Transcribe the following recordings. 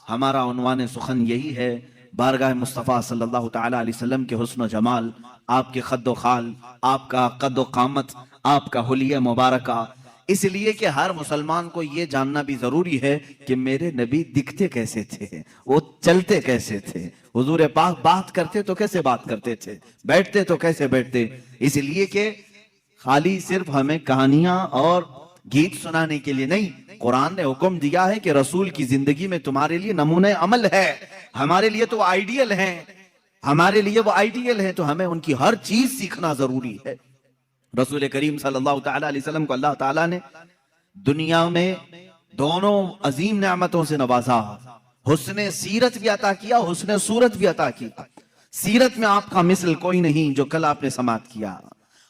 ہمارا عنوان سخن یہی ہے، بارگاہ مصطفیٰ صلی اللہ تعالیٰ علیہ وسلم کے حسن و جمال، آپ کے خد و خال، آپ کا قد و قامت، آپ کا حلیہ مبارکہ، اس لیے کہ ہر مسلمان کو یہ جاننا بھی ضروری ہے کہ میرے نبی دکھتے کیسے تھے، وہ چلتے کیسے تھے، حضور پاک بات کرتے تو کیسے بات کرتے تھے، بیٹھتے تو کیسے بیٹھتے، اس لیے کہ خالی صرف ہمیں کہانیاں اور گیت سنانے کے لیے نہیں، قرآن نے حکم دیا ہے کہ رسول کی زندگی میں تمہارے لیے نمونہ عمل ہے، ہمارے لیے تو آئیڈیل ہیں، ہمارے لیے وہ آئیڈیل ہیں، تو ہمیں ان کی ہر چیز سیکھنا ضروری ہے۔ رسول کریم صلی اللہ تعالیٰ علیہ وسلم کو اللہ تعالیٰ نے دنیا میں دونوں عظیم نعمتوں سے نوازا، حسن سیرت بھی عطا کیا، حسن صورت بھی عطا کیا۔ سیرت میں آپ کا مثل کوئی نہیں جو کل آپ نے سماعت کیا،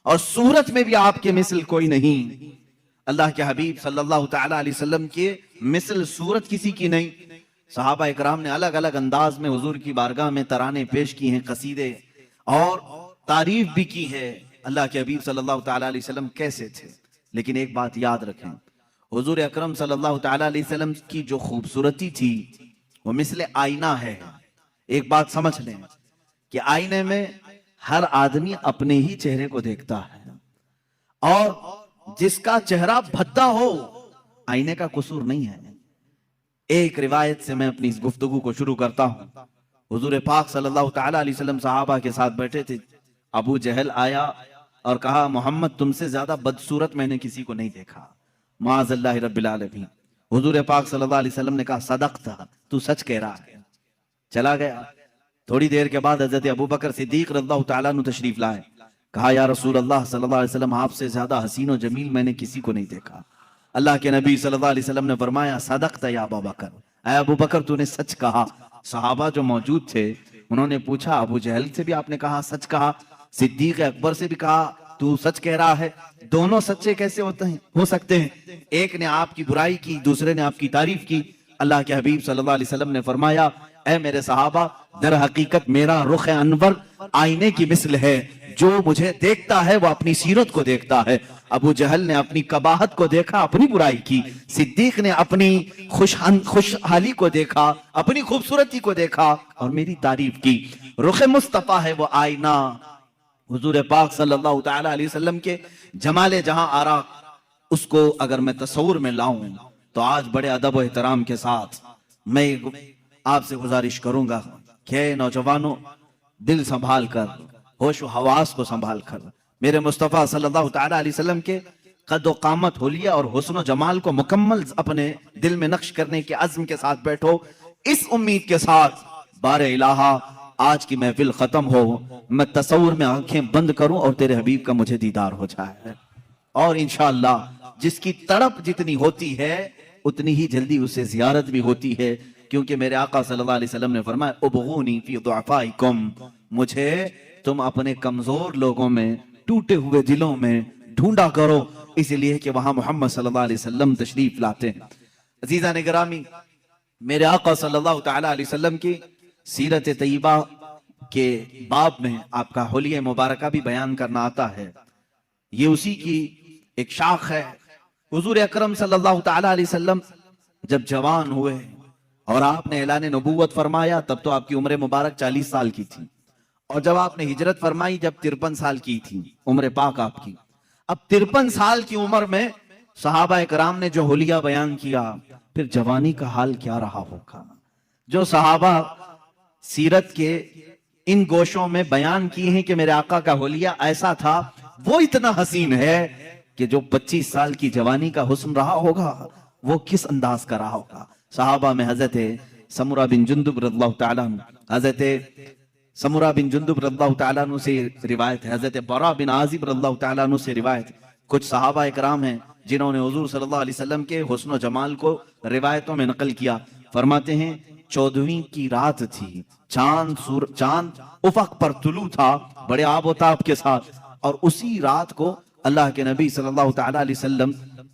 اور صورت میں بھی آپ کے مثل کوئی نہیں، اللہ کے حبیب صلی اللہ تعالیٰ علیہ وسلم کے مثل صورت کسی کی نہیں۔ صحابہ اکرام نے الگ الگ انداز میں حضور کی بارگاہ میں ترانے پیش کی ہیں، قصیدے، اور تعریف بھی کی ہے اللہ کے حبیب صلی اللہ تعالیٰ علیہ وسلم کیسے تھے۔ لیکن ایک بات یاد رکھیں، حضور اکرم صلی اللہ تعالیٰ علیہ وسلم کی جو خوبصورتی تھی وہ مثل آئینہ ہے۔ ایک بات سمجھ لیں کہ آئینے میں ہر آدمی اپنے ہی چہرے کو دیکھتا ہے، اور جس کا چہرہ بھدا ہو آئینے کا قصور نہیں ہے۔ ایک روایت سے میں اپنی اس گفتگو کو شروع کرتا ہوں۔ حضور پاک صلی اللہ تعالیٰ علیہ وسلم صحابہ کے ساتھ بیٹھے تھے، ابو جہل آیا اور کہا محمد تم سے زیادہ بدصورت میں نے کسی کو نہیں دیکھا، معاذ اللہ رب العالمین۔ حضور پاک صلی اللہ علیہ وسلم نے کہا صدقتا، تو سچ کہہ رہا ہے۔ چلا گیا۔ تھوڑی دیر کے بعد حضرت ابو بکر صدیق رضی اللہ تعالیٰ عنہ تشریف لائے، کہا یا رسول اللہ صلی اللہ علیہ وسلم آپ سے زیادہ حسین و جمیل میں نے کسی کو نہیں دیکھا۔ اللہ کے نبی صلی اللہ علیہ وسلم نے فرمایا صدقتا یا ابو بکر، اے ابو بکر تو نے سچ کہا۔ صحابہ جو موجود تھے انہوں نے پوچھا ابو جہل سے بھی آپ نے کہا سچ کہا، صدیق اکبر سے بھی کہا تو سچ کہہ رہا ہے، دونوں سچے کیسے ہو سکتے ہیں؟ ایک نے آپ کی برائی کی، دوسرے نے آپ کی تعریف کی۔ اللہ کے حبیب صلی اللہ علیہ وسلم نے فرمایا اے میرے صحابہ، در حقیقت میرا رخ انور آئینے کی مثل ہے، جو مجھے دیکھتا ہے وہ اپنی سیرت کو دیکھتا ہے۔ ابو جہل نے اپنی قباحت کو دیکھا، اپنی برائی کی، صدیق نے اپنی خوشحالی کو دیکھا، اپنی خوبصورتی کو دیکھا اور میری تعریف کی۔ رخ مصطفیٰ ہے وہ آئینہ، حضور پاک صلی اللہ تعالیٰ علیہ وسلم کے جمال جہاں آرا، اس کو اگر میں تصور میں لاؤں تو آج بڑے ادب و احترام کے ساتھ میں آپ سے گزارش کروں گا کہ نوجوانوں دل سنبھال کر، ہوش و حواس کو سنبھال کر میرے مصطفیٰ صلی اللہ تعالیٰ علیہ وسلم کے قد و قامت، حلیہ اور حسن و جمال کو مکمل اپنے دل میں نقش کرنے کے عزم کے ساتھ بیٹھو، اس امید کے ساتھ بار الہا آج کی محفل ختم ہو، میں تصور میں آنکھیں بند کروں اور تیرے حبیب کا مجھے دیدار ہو جائے، اور انشاءاللہ جس کی تڑپ جتنی ہوتی ہے اتنی ہی جلدی اسے زیارت بھی ہوتی ہے، کیونکہ میرے آقا صلی اللہ علیہ وسلم نے فرمایا ابغونی فی ضعفائکم، مجھے تم اپنے کمزور لوگوں میں، ٹوٹے ہوئے دلوں میں ڈھونڈا کرو، اس لیے کہ وہاں محمد صلی اللہ علیہ وسلم تشریف لاتے ہیں۔ عزیزان گرامی، میرے آقا صلی اللہ تعالیٰ علیہ وسلم کی سیرت طیبہ کے باب میں آپ کا حلیہ مبارکہ بھی بیان کرنا آتا ہے، یہ اسی کی ایک شاخ ہے۔ حضور اکرم صلی اللہ تعالیٰ علیہ وسلم جب جوان ہوئے اور آپ نے اعلان نبوت فرمایا تب تو آپ کی عمر مبارک 40 سال کی تھی، اور جب آپ نے ہجرت فرمائی جب 53 سال کی تھی عمر پاک آپ کی۔ اب 53 سال کی عمر میں صحابہ اکرام نے جو حلیہ بیان کیا، پھر جوانی کا حال کیا رہا ہوگا؟ جو صحابہ سیرت کے ان گوشوں میں بیان کی ہیں کہ میرے آقا کا حلیہ ایسا تھا، وہ اتنا حسین ہے کہ جو 25 سال کی جوانی کا حسن رہا ہوگا وہ کس انداز کا رہا ہوگا۔ صحابہ میں حضرت سمرہ بن جندب رضی اللہ تعالیٰ عنہ، حضرت سمرہ بن جندب رضی اللہ تعالیٰ عنہ سے روایت ہے، حضرت برا بن عازب رضی اللہ تعالیٰ عنہ سے روایت ہے۔ کچھ صحابہ اکرام ہیں جنہوں نے حضور صلی اللہ علیہ وسلم کے حسن و جمال کو روایتوں میں نقل کیا، فرماتے ہیں 14ویں کی رات تھی، چاند افق پر طلوع تھا بڑے آب و تاب کے ساتھ، اور اسی رات کو اللہ کے نبی صلی اللہ تعالیٰ علیہ وسلم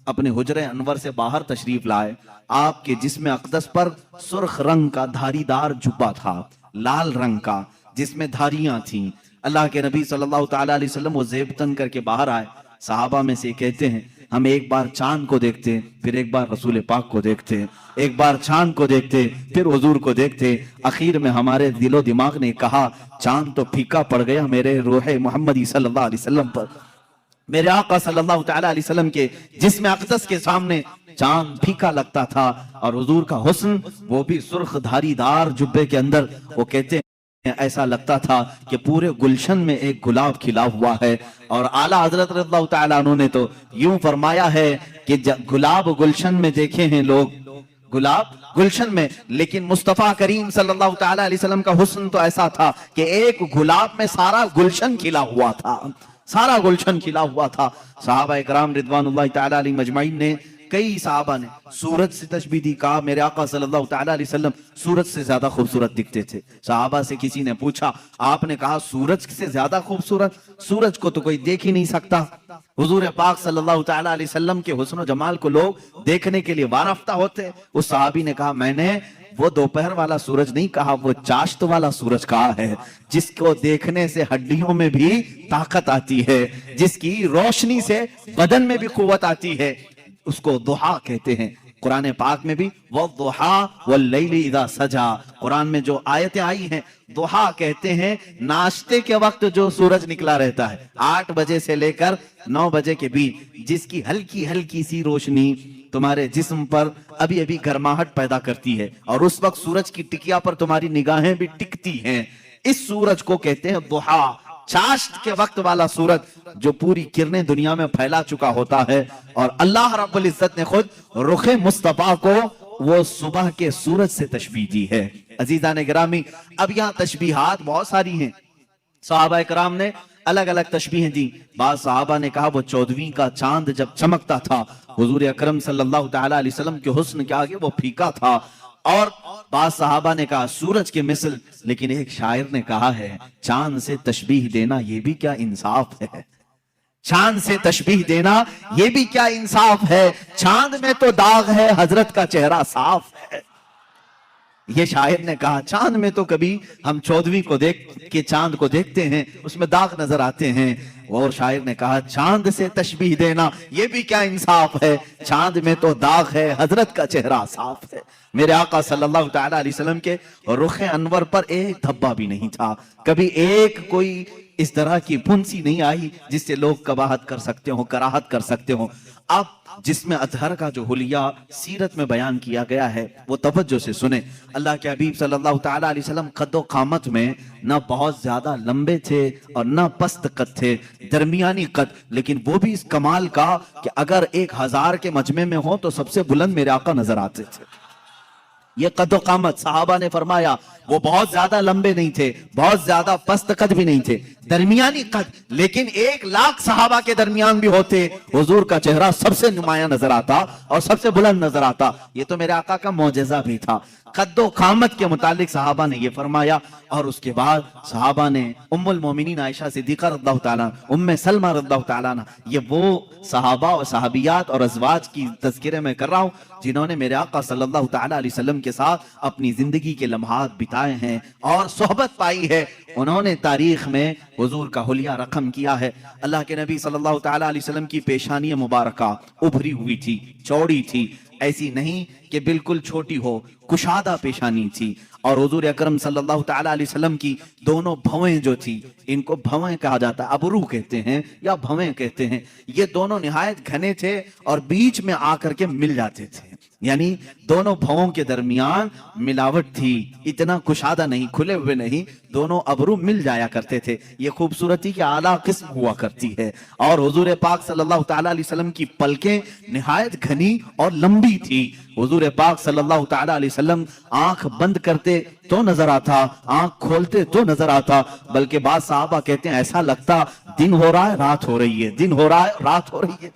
اپنے حجر انور سے باہر تشریف لائے۔ آپ کے جسم اقدس پر سرخ رنگ کا دھاری دار جبہ تھا، لال رنگ کا جس میں دھاریاں تھیں۔ اللہ کے نبی صلی اللہ تعالیٰ علیہ وسلم وہ زیب تن کر کے باہر آئے، صحابہ میں سے کہتے ہیں हम एक बार चांद को देखते, फिर एक बार रसूल पाक को देखते, एक बार चांद को देखते, फिर हुजूर को देखते। आखिर में हमारे दिलो दिमाग ने कहा चांद तो फीका पड़ गया मेरे रूह मोहम्मदी सल्लल्लाहु अलैहि वसल्लम पर। मेरे आका सल्लल्लाहु तआला अलैहि वसल्लम के जिस्म अक़दस के सामने चांद फीका लगता था, और हुजूर का हुस्न वो भी सुर्ख धारीदार जुब्बे के अंदर, वो कहते ऐसा लगता था कि पूरे गुलशन में एक गुलाब खिला हुआ है। और आला हजरत रज़ियल्लाहु तआला अन्हु ने तो यूं फरमाया है कि गुलाब गुलशन में देखे हैं लोग, गुलाब गुलशन में, लेकिन मुस्तफा करीम सल्लल्लाहु तआला अलैहि वसल्लम का हुस्न तो ऐसा था कि एक गुलाब में सारा गुलशन खिला हुआ था, सारा गुलशन खिला हुआ था। सहाबा इकराम रिदवानुल्लाहि तआला अलैहिम अजमाइन ने, कई सहाबा ने सूरज से तशबीह दी, कहा मेरे आका सल्लल्लाहु तआला अलैहि वसल्लम सूरज से ज्यादा खूबसूरत दिखते थे। सहाबा से किसी ने पूछा, आपने कहा सूरज से ज्यादा खूबसूरत? सूरज को तो कोई देख ही नहीं सकता। हुजूर पाक सल्लल्लाहु तआला अलैहि वसल्लम के हुस्न और जमाल को लोग देखने के लिए वारफ्ता होते। उस सहाबी ने कहा, मैंने वो दोपहर वाला सूरज नहीं कहा, वो चाश्त वाला सूरज कहा है, जिसको देखने से हड्डियों में भी ताकत आती है, जिसकी रोशनी से बदन में भी कुव्वत आती है, उसको दुहा कहते हैं। कुरान पाक में भी वद्दुहा वल्लैलि इज़ा सजा, कुरान में जो आयतें आई हैं, दुहा कहते हैं नाश्ते के वक्त जो सूरज निकला रहता है 8 बजे से लेकर 9 बजे के बीच, जिसकी हल्की हल्की सी रोशनी तुम्हारे जिस्म पर अभी अभी गर्माहट पैदा करती है, और उस वक्त सूरज की टिकिया पर तुम्हारी निगाहें भी टिकती हैं। इस सूरज को कहते हैं दुहा, चाश्त के वक्त वाला सूरज जो पूरी किरणें दुनिया में फैला चुका होता है। और अल्लाह रब्बुल इज्जत ने खुद रुखे मुस्तफा को वो सुबह के सूरज से तशबीह दी है। अजीजान गिरामी, अब यहाँ तशबीहात बहुत सारी हैं, सहाबा इकराम ने अलग अलग तशबीहें दी। बाद सहाबा ने कहा वो 14वीं का चांद जब चमकता था, हुजूर अकरम सल्लल्लाहु तआला अलैहि वसल्लम के हुस्न के आगे वो फीका था। और बाद सहाबा ने कहा सूरज के मिसल, लेकिन एक शायर ने कहा है चांद से तशबीह देना ये भी क्या इंसाफ है, चांद से तशबीह देना ये भी क्या इंसाफ है, चांद में तो दाग है हजरत का चेहरा साफ है। ये शायर ने कहा चांद में तो कभी हम 14वीं को देख के चांद को देखते हैं, उसमें दाग नजर आते हैं। और शायर ने कहा चांद से तशबीह देना ये भी क्या इंसाफ है, चांद में तो दाग है हजरत का चेहरा साफ है। मेरे आका सल्लल्लाहु तआला अलैहि वसल्लम के रुखे अनवर पर एक धब्बा भी नहीं था, कभी एक कोई इस तरह की फुंसी नहीं आई जिससे लोग कबाहत कर सकते हो, कराहत कर सकते हो। अब जिसमें अतहर का जो हुलिया सीरत में बयान किया गया है वो तवज्जो से सुने। अल्लाह के हबीब सल्लल्लाहु तआला अलैहि वसल्लम कद्दो कामत में न बहुत ज्यादा लंबे थे और न पस्त कद थे, दरमियानी कद, लेकिन वो भी इस कमाल का कि अगर 1000 के मजमे में हो तो सबसे बुलंद मेरे आका नजर आते थे। ये कद्दो कामत, सहाबा ने फरमाया वो बहुत ज्यादा लंबे नहीं थे, बहुत ज्यादा पस्त कद भी नहीं थे, दरमियानी कद, लेकिन 1 लाख सहाबा के दरमियान भी होते, हुजूर का चेहरा सबसे नुमाया नजर आता और सबसे बुलंद नजर आता। ये तो मेरे आका का मौजज़ा भी था। कद्दो कामत के मुतालिक सहाबा ने ये फरमाया। और उसके बाद सहाबा ने उम्मुल मोमिनीन आयशा सिद्दीक़ा रज़ियल्लाहु ताला, उम्मे सलमा रज़ियल्लाहु ताला अन्हा, ये वो सहाबा और सहाबियात और अज़वाज की तज़किरे में कर रहा हूँ जिन्होंने मेरे आका सल्लल्लाहु ताला अलैहि वसल्लम के साथ अपनी जिंदगी के लम्हात बिताए हैं और सोहबत पाई है। उन्होंने तारीख में हुजूर का हुलिया रकम किया है। अल्लाह के नबी सल्लल्लाहु ताला अलैहि वसल्लम की पेशानी मुबारका उभरी हुई थी, चौड़ी थी, ऐसी नहीं कि बिल्कुल छोटी हो, कुशादा पेशानी थी। और हुजूर अकरम सल्लल्लाहु ताला अलैहि वसल्लम की दोनों भवें जो थी, इनको भवें कहा जाता है, अबरू कहते हैं या भवें कहते हैं, ये दोनों निहायत घने थे और बीच में आकर के मिल जाते थे, यानी दोनों भवों के दरमियान मिलावट थी, इतना कुशादा नहीं, खुले हुए नहीं, दोनों अबरू मिल जाया करते थे। ये खूबसूरती की आला किस्म हुआ करती है। और हुजूर पाक सल्लल्लाहु ताला अलैहि वसल्लम की पलकें निहायत घनी और लंबी थी। हुजूर पाक सल्लल्लाहु ताला अलैहि वसल्लम आंख बंद करते तो नजर आता, आंख खोलते तो नजर आता, बल्कि बाद साहबा कहते हैं ऐसा लगता दिन हो रहा है रात हो रही है, दिन हो रहा है रात हो रही है।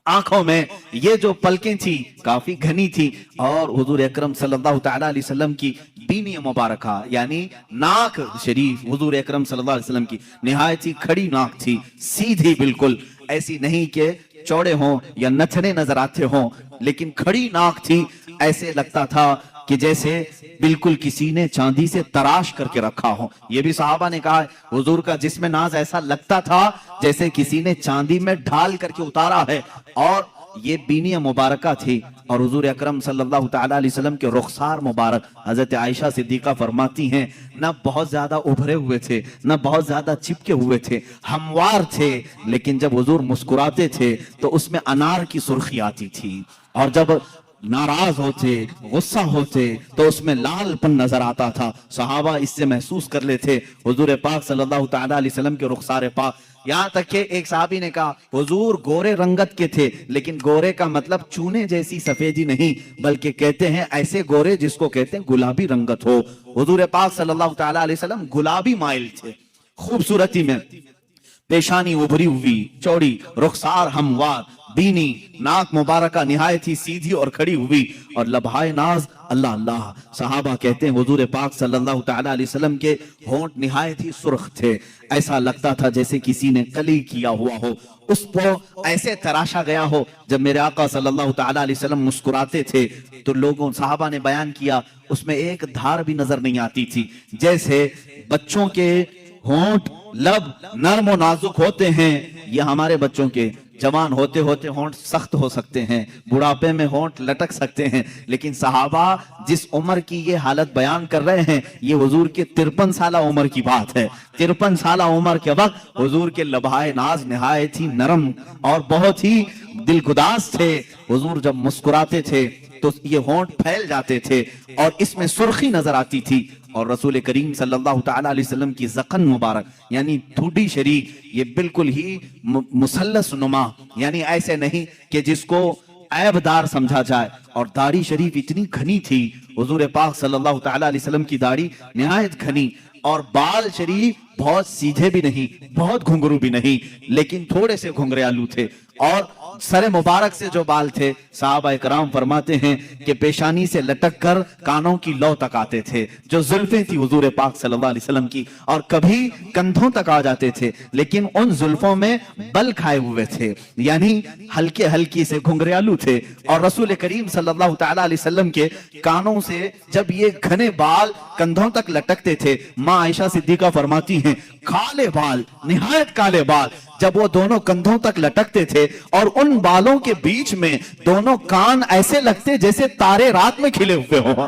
आंखों में ये जो पलकें थी काफी घनी थी। और हुजूर अकरम सल्लल्लाहु ताला अलैहि वसल्लम की बीनी मुबारका यानी नाक शरीफ, हुजूर अकरम सल्लल्लाहु अलैहि वसल्लम की निहायत ही खड़ी नाक थी, सीधी बिल्कुल, ऐसी नहीं कि चौड़े हों या नथने नजर आते हों, लेकिन खड़ी नाक थी। ऐसे लगता था کہ جیسے بالکل کسی نے چاندی سے تراش کر کے رکھا ہو. یہ بھی صحابہ نے کہا حضور کا جسم ناز ایسا لگتا تھا جیسے کسی نے چاندی میں ڈھال کر کے اتارا ہے. اور یہ بینی مبارکہ تھی. اور حضور اکرم صلی اللہ تعالیٰ علیہ وسلم کے رخسار مبارک حضرت عائشہ صدیقہ فرماتی ہیں نہ بہت زیادہ ابھرے ہوئے تھے نہ بہت زیادہ چپکے ہوئے تھے, ہموار تھے, لیکن جب حضور مسکراتے تھے تو اس میں انار کی سرخی آتی تھی, اور جب ناراض ہوتے غصہ ہوتے تو اس میں لال پن نظر آتا تھا. صحابہ اس سے محسوس کر لیتے حضور پاک صلی اللہ تعالیٰ علیہ وسلم کے رخسار پاک. یہاں تک کہ ایک صحابی نے کہا حضور گورے رنگت کے تھے, لیکن گورے کا مطلب چونے جیسی سفیدی نہیں, بلکہ کہتے ہیں ایسے گورے جس کو کہتے ہیں گلابی رنگت ہو. حضور پاک صلی اللہ تعالیٰ علیہ وسلم گلابی مائل تھے خوبصورتی میں, پیشانی ابھری ہوئی چوڑی, رخسار ہموار, بینی ناک مبارکہ نہایت ہی سیدھی اور کھڑی ہوئی, اور لبہائے ناز اللہ اللہ. صحابہ کہتے ہیں حضور پاک صلی اللہ تعالیٰ علیہ وسلم کے ہونٹ نہایت ہی سرخ تھے, ایسا لگتا تھا جیسے کسی نے کلی کیا ہوا ہو, اس کو ایسے تراشا گیا ہو. جب میرے آقا صلی اللہ تعالیٰ علیہ وسلم مسکراتے تھے تو لوگوں صحابہ نے بیان کیا اس میں ایک دھار بھی نظر نہیں آتی تھی. جیسے بچوں کے ہونٹ لب نرم و نازک ہوتے ہیں, یہ ہمارے بچوں کے جوان ہوتے ہوتے ہونٹ سخت ہو سکتے ہیں, بڑھاپے میں ہونٹ لٹک سکتے ہیں, لیکن صحابہ جس عمر کی یہ حالت بیان کر رہے ہیں یہ حضور کے 53 سالہ عمر کی بات ہے. 53 سالہ عمر کے وقت حضور کے لبہائے ناز نہایت ہی نرم اور بہت ہی دلگداز تھے. حضور جب مسکراتے تھے تو یہ ہونٹ پھیل جاتے تھے اور اس میں سرخی نظر آتی تھی. اور رسول کریم صلی اللہ تعالیٰ علیہ وسلم کی زقن مبارک یعنی ٹھوڈی شریف یہ بالکل ہی مثلث نما, یعنی ایسے نہیں کہ جس کو عیب دار سمجھا جائے. اور داڑھی شریف اتنی گھنی تھی, حضور پاک صلی اللہ تعالیٰ علیہ وسلم کی داڑھی نہایت گھنی, اور بال شریف بہت سیدھے بھی نہیں بہت گھنگرو بھی نہیں, لیکن تھوڑے سے گھنگریالو تھے. اور سر مبارک سے جو بال تھے صحابہ اکرام فرماتے ہیں کہ پیشانی سے لٹک کر کانوں کی لو تک آتے تھے. جو زلفیں تھی حضور پاک صلی اللہ علیہ وسلم کی, اور کبھی کندھوں تک آ جاتے تھے, لیکن ان زلفوں میں بل کھائے ہوئے تھے, یعنی ہلکے ہلکی سے گھنگریالو تھے. اور رسول کریم صلی اللہ تعالیٰ علیہ وسلم کے کانوں سے جب یہ گھنے بال کندھوں تک لٹکتے تھے, ماں عائشہ صدیقہ فرماتی ہیں کالے بال نہایت کالے بال جب وہ دونوں کندھوں تک لٹکتے تھے, اور ان بالوں کے بیچ میں دونوں کان ایسے لگتے جیسے تارے رات میں کھلے ہوئے ہوں,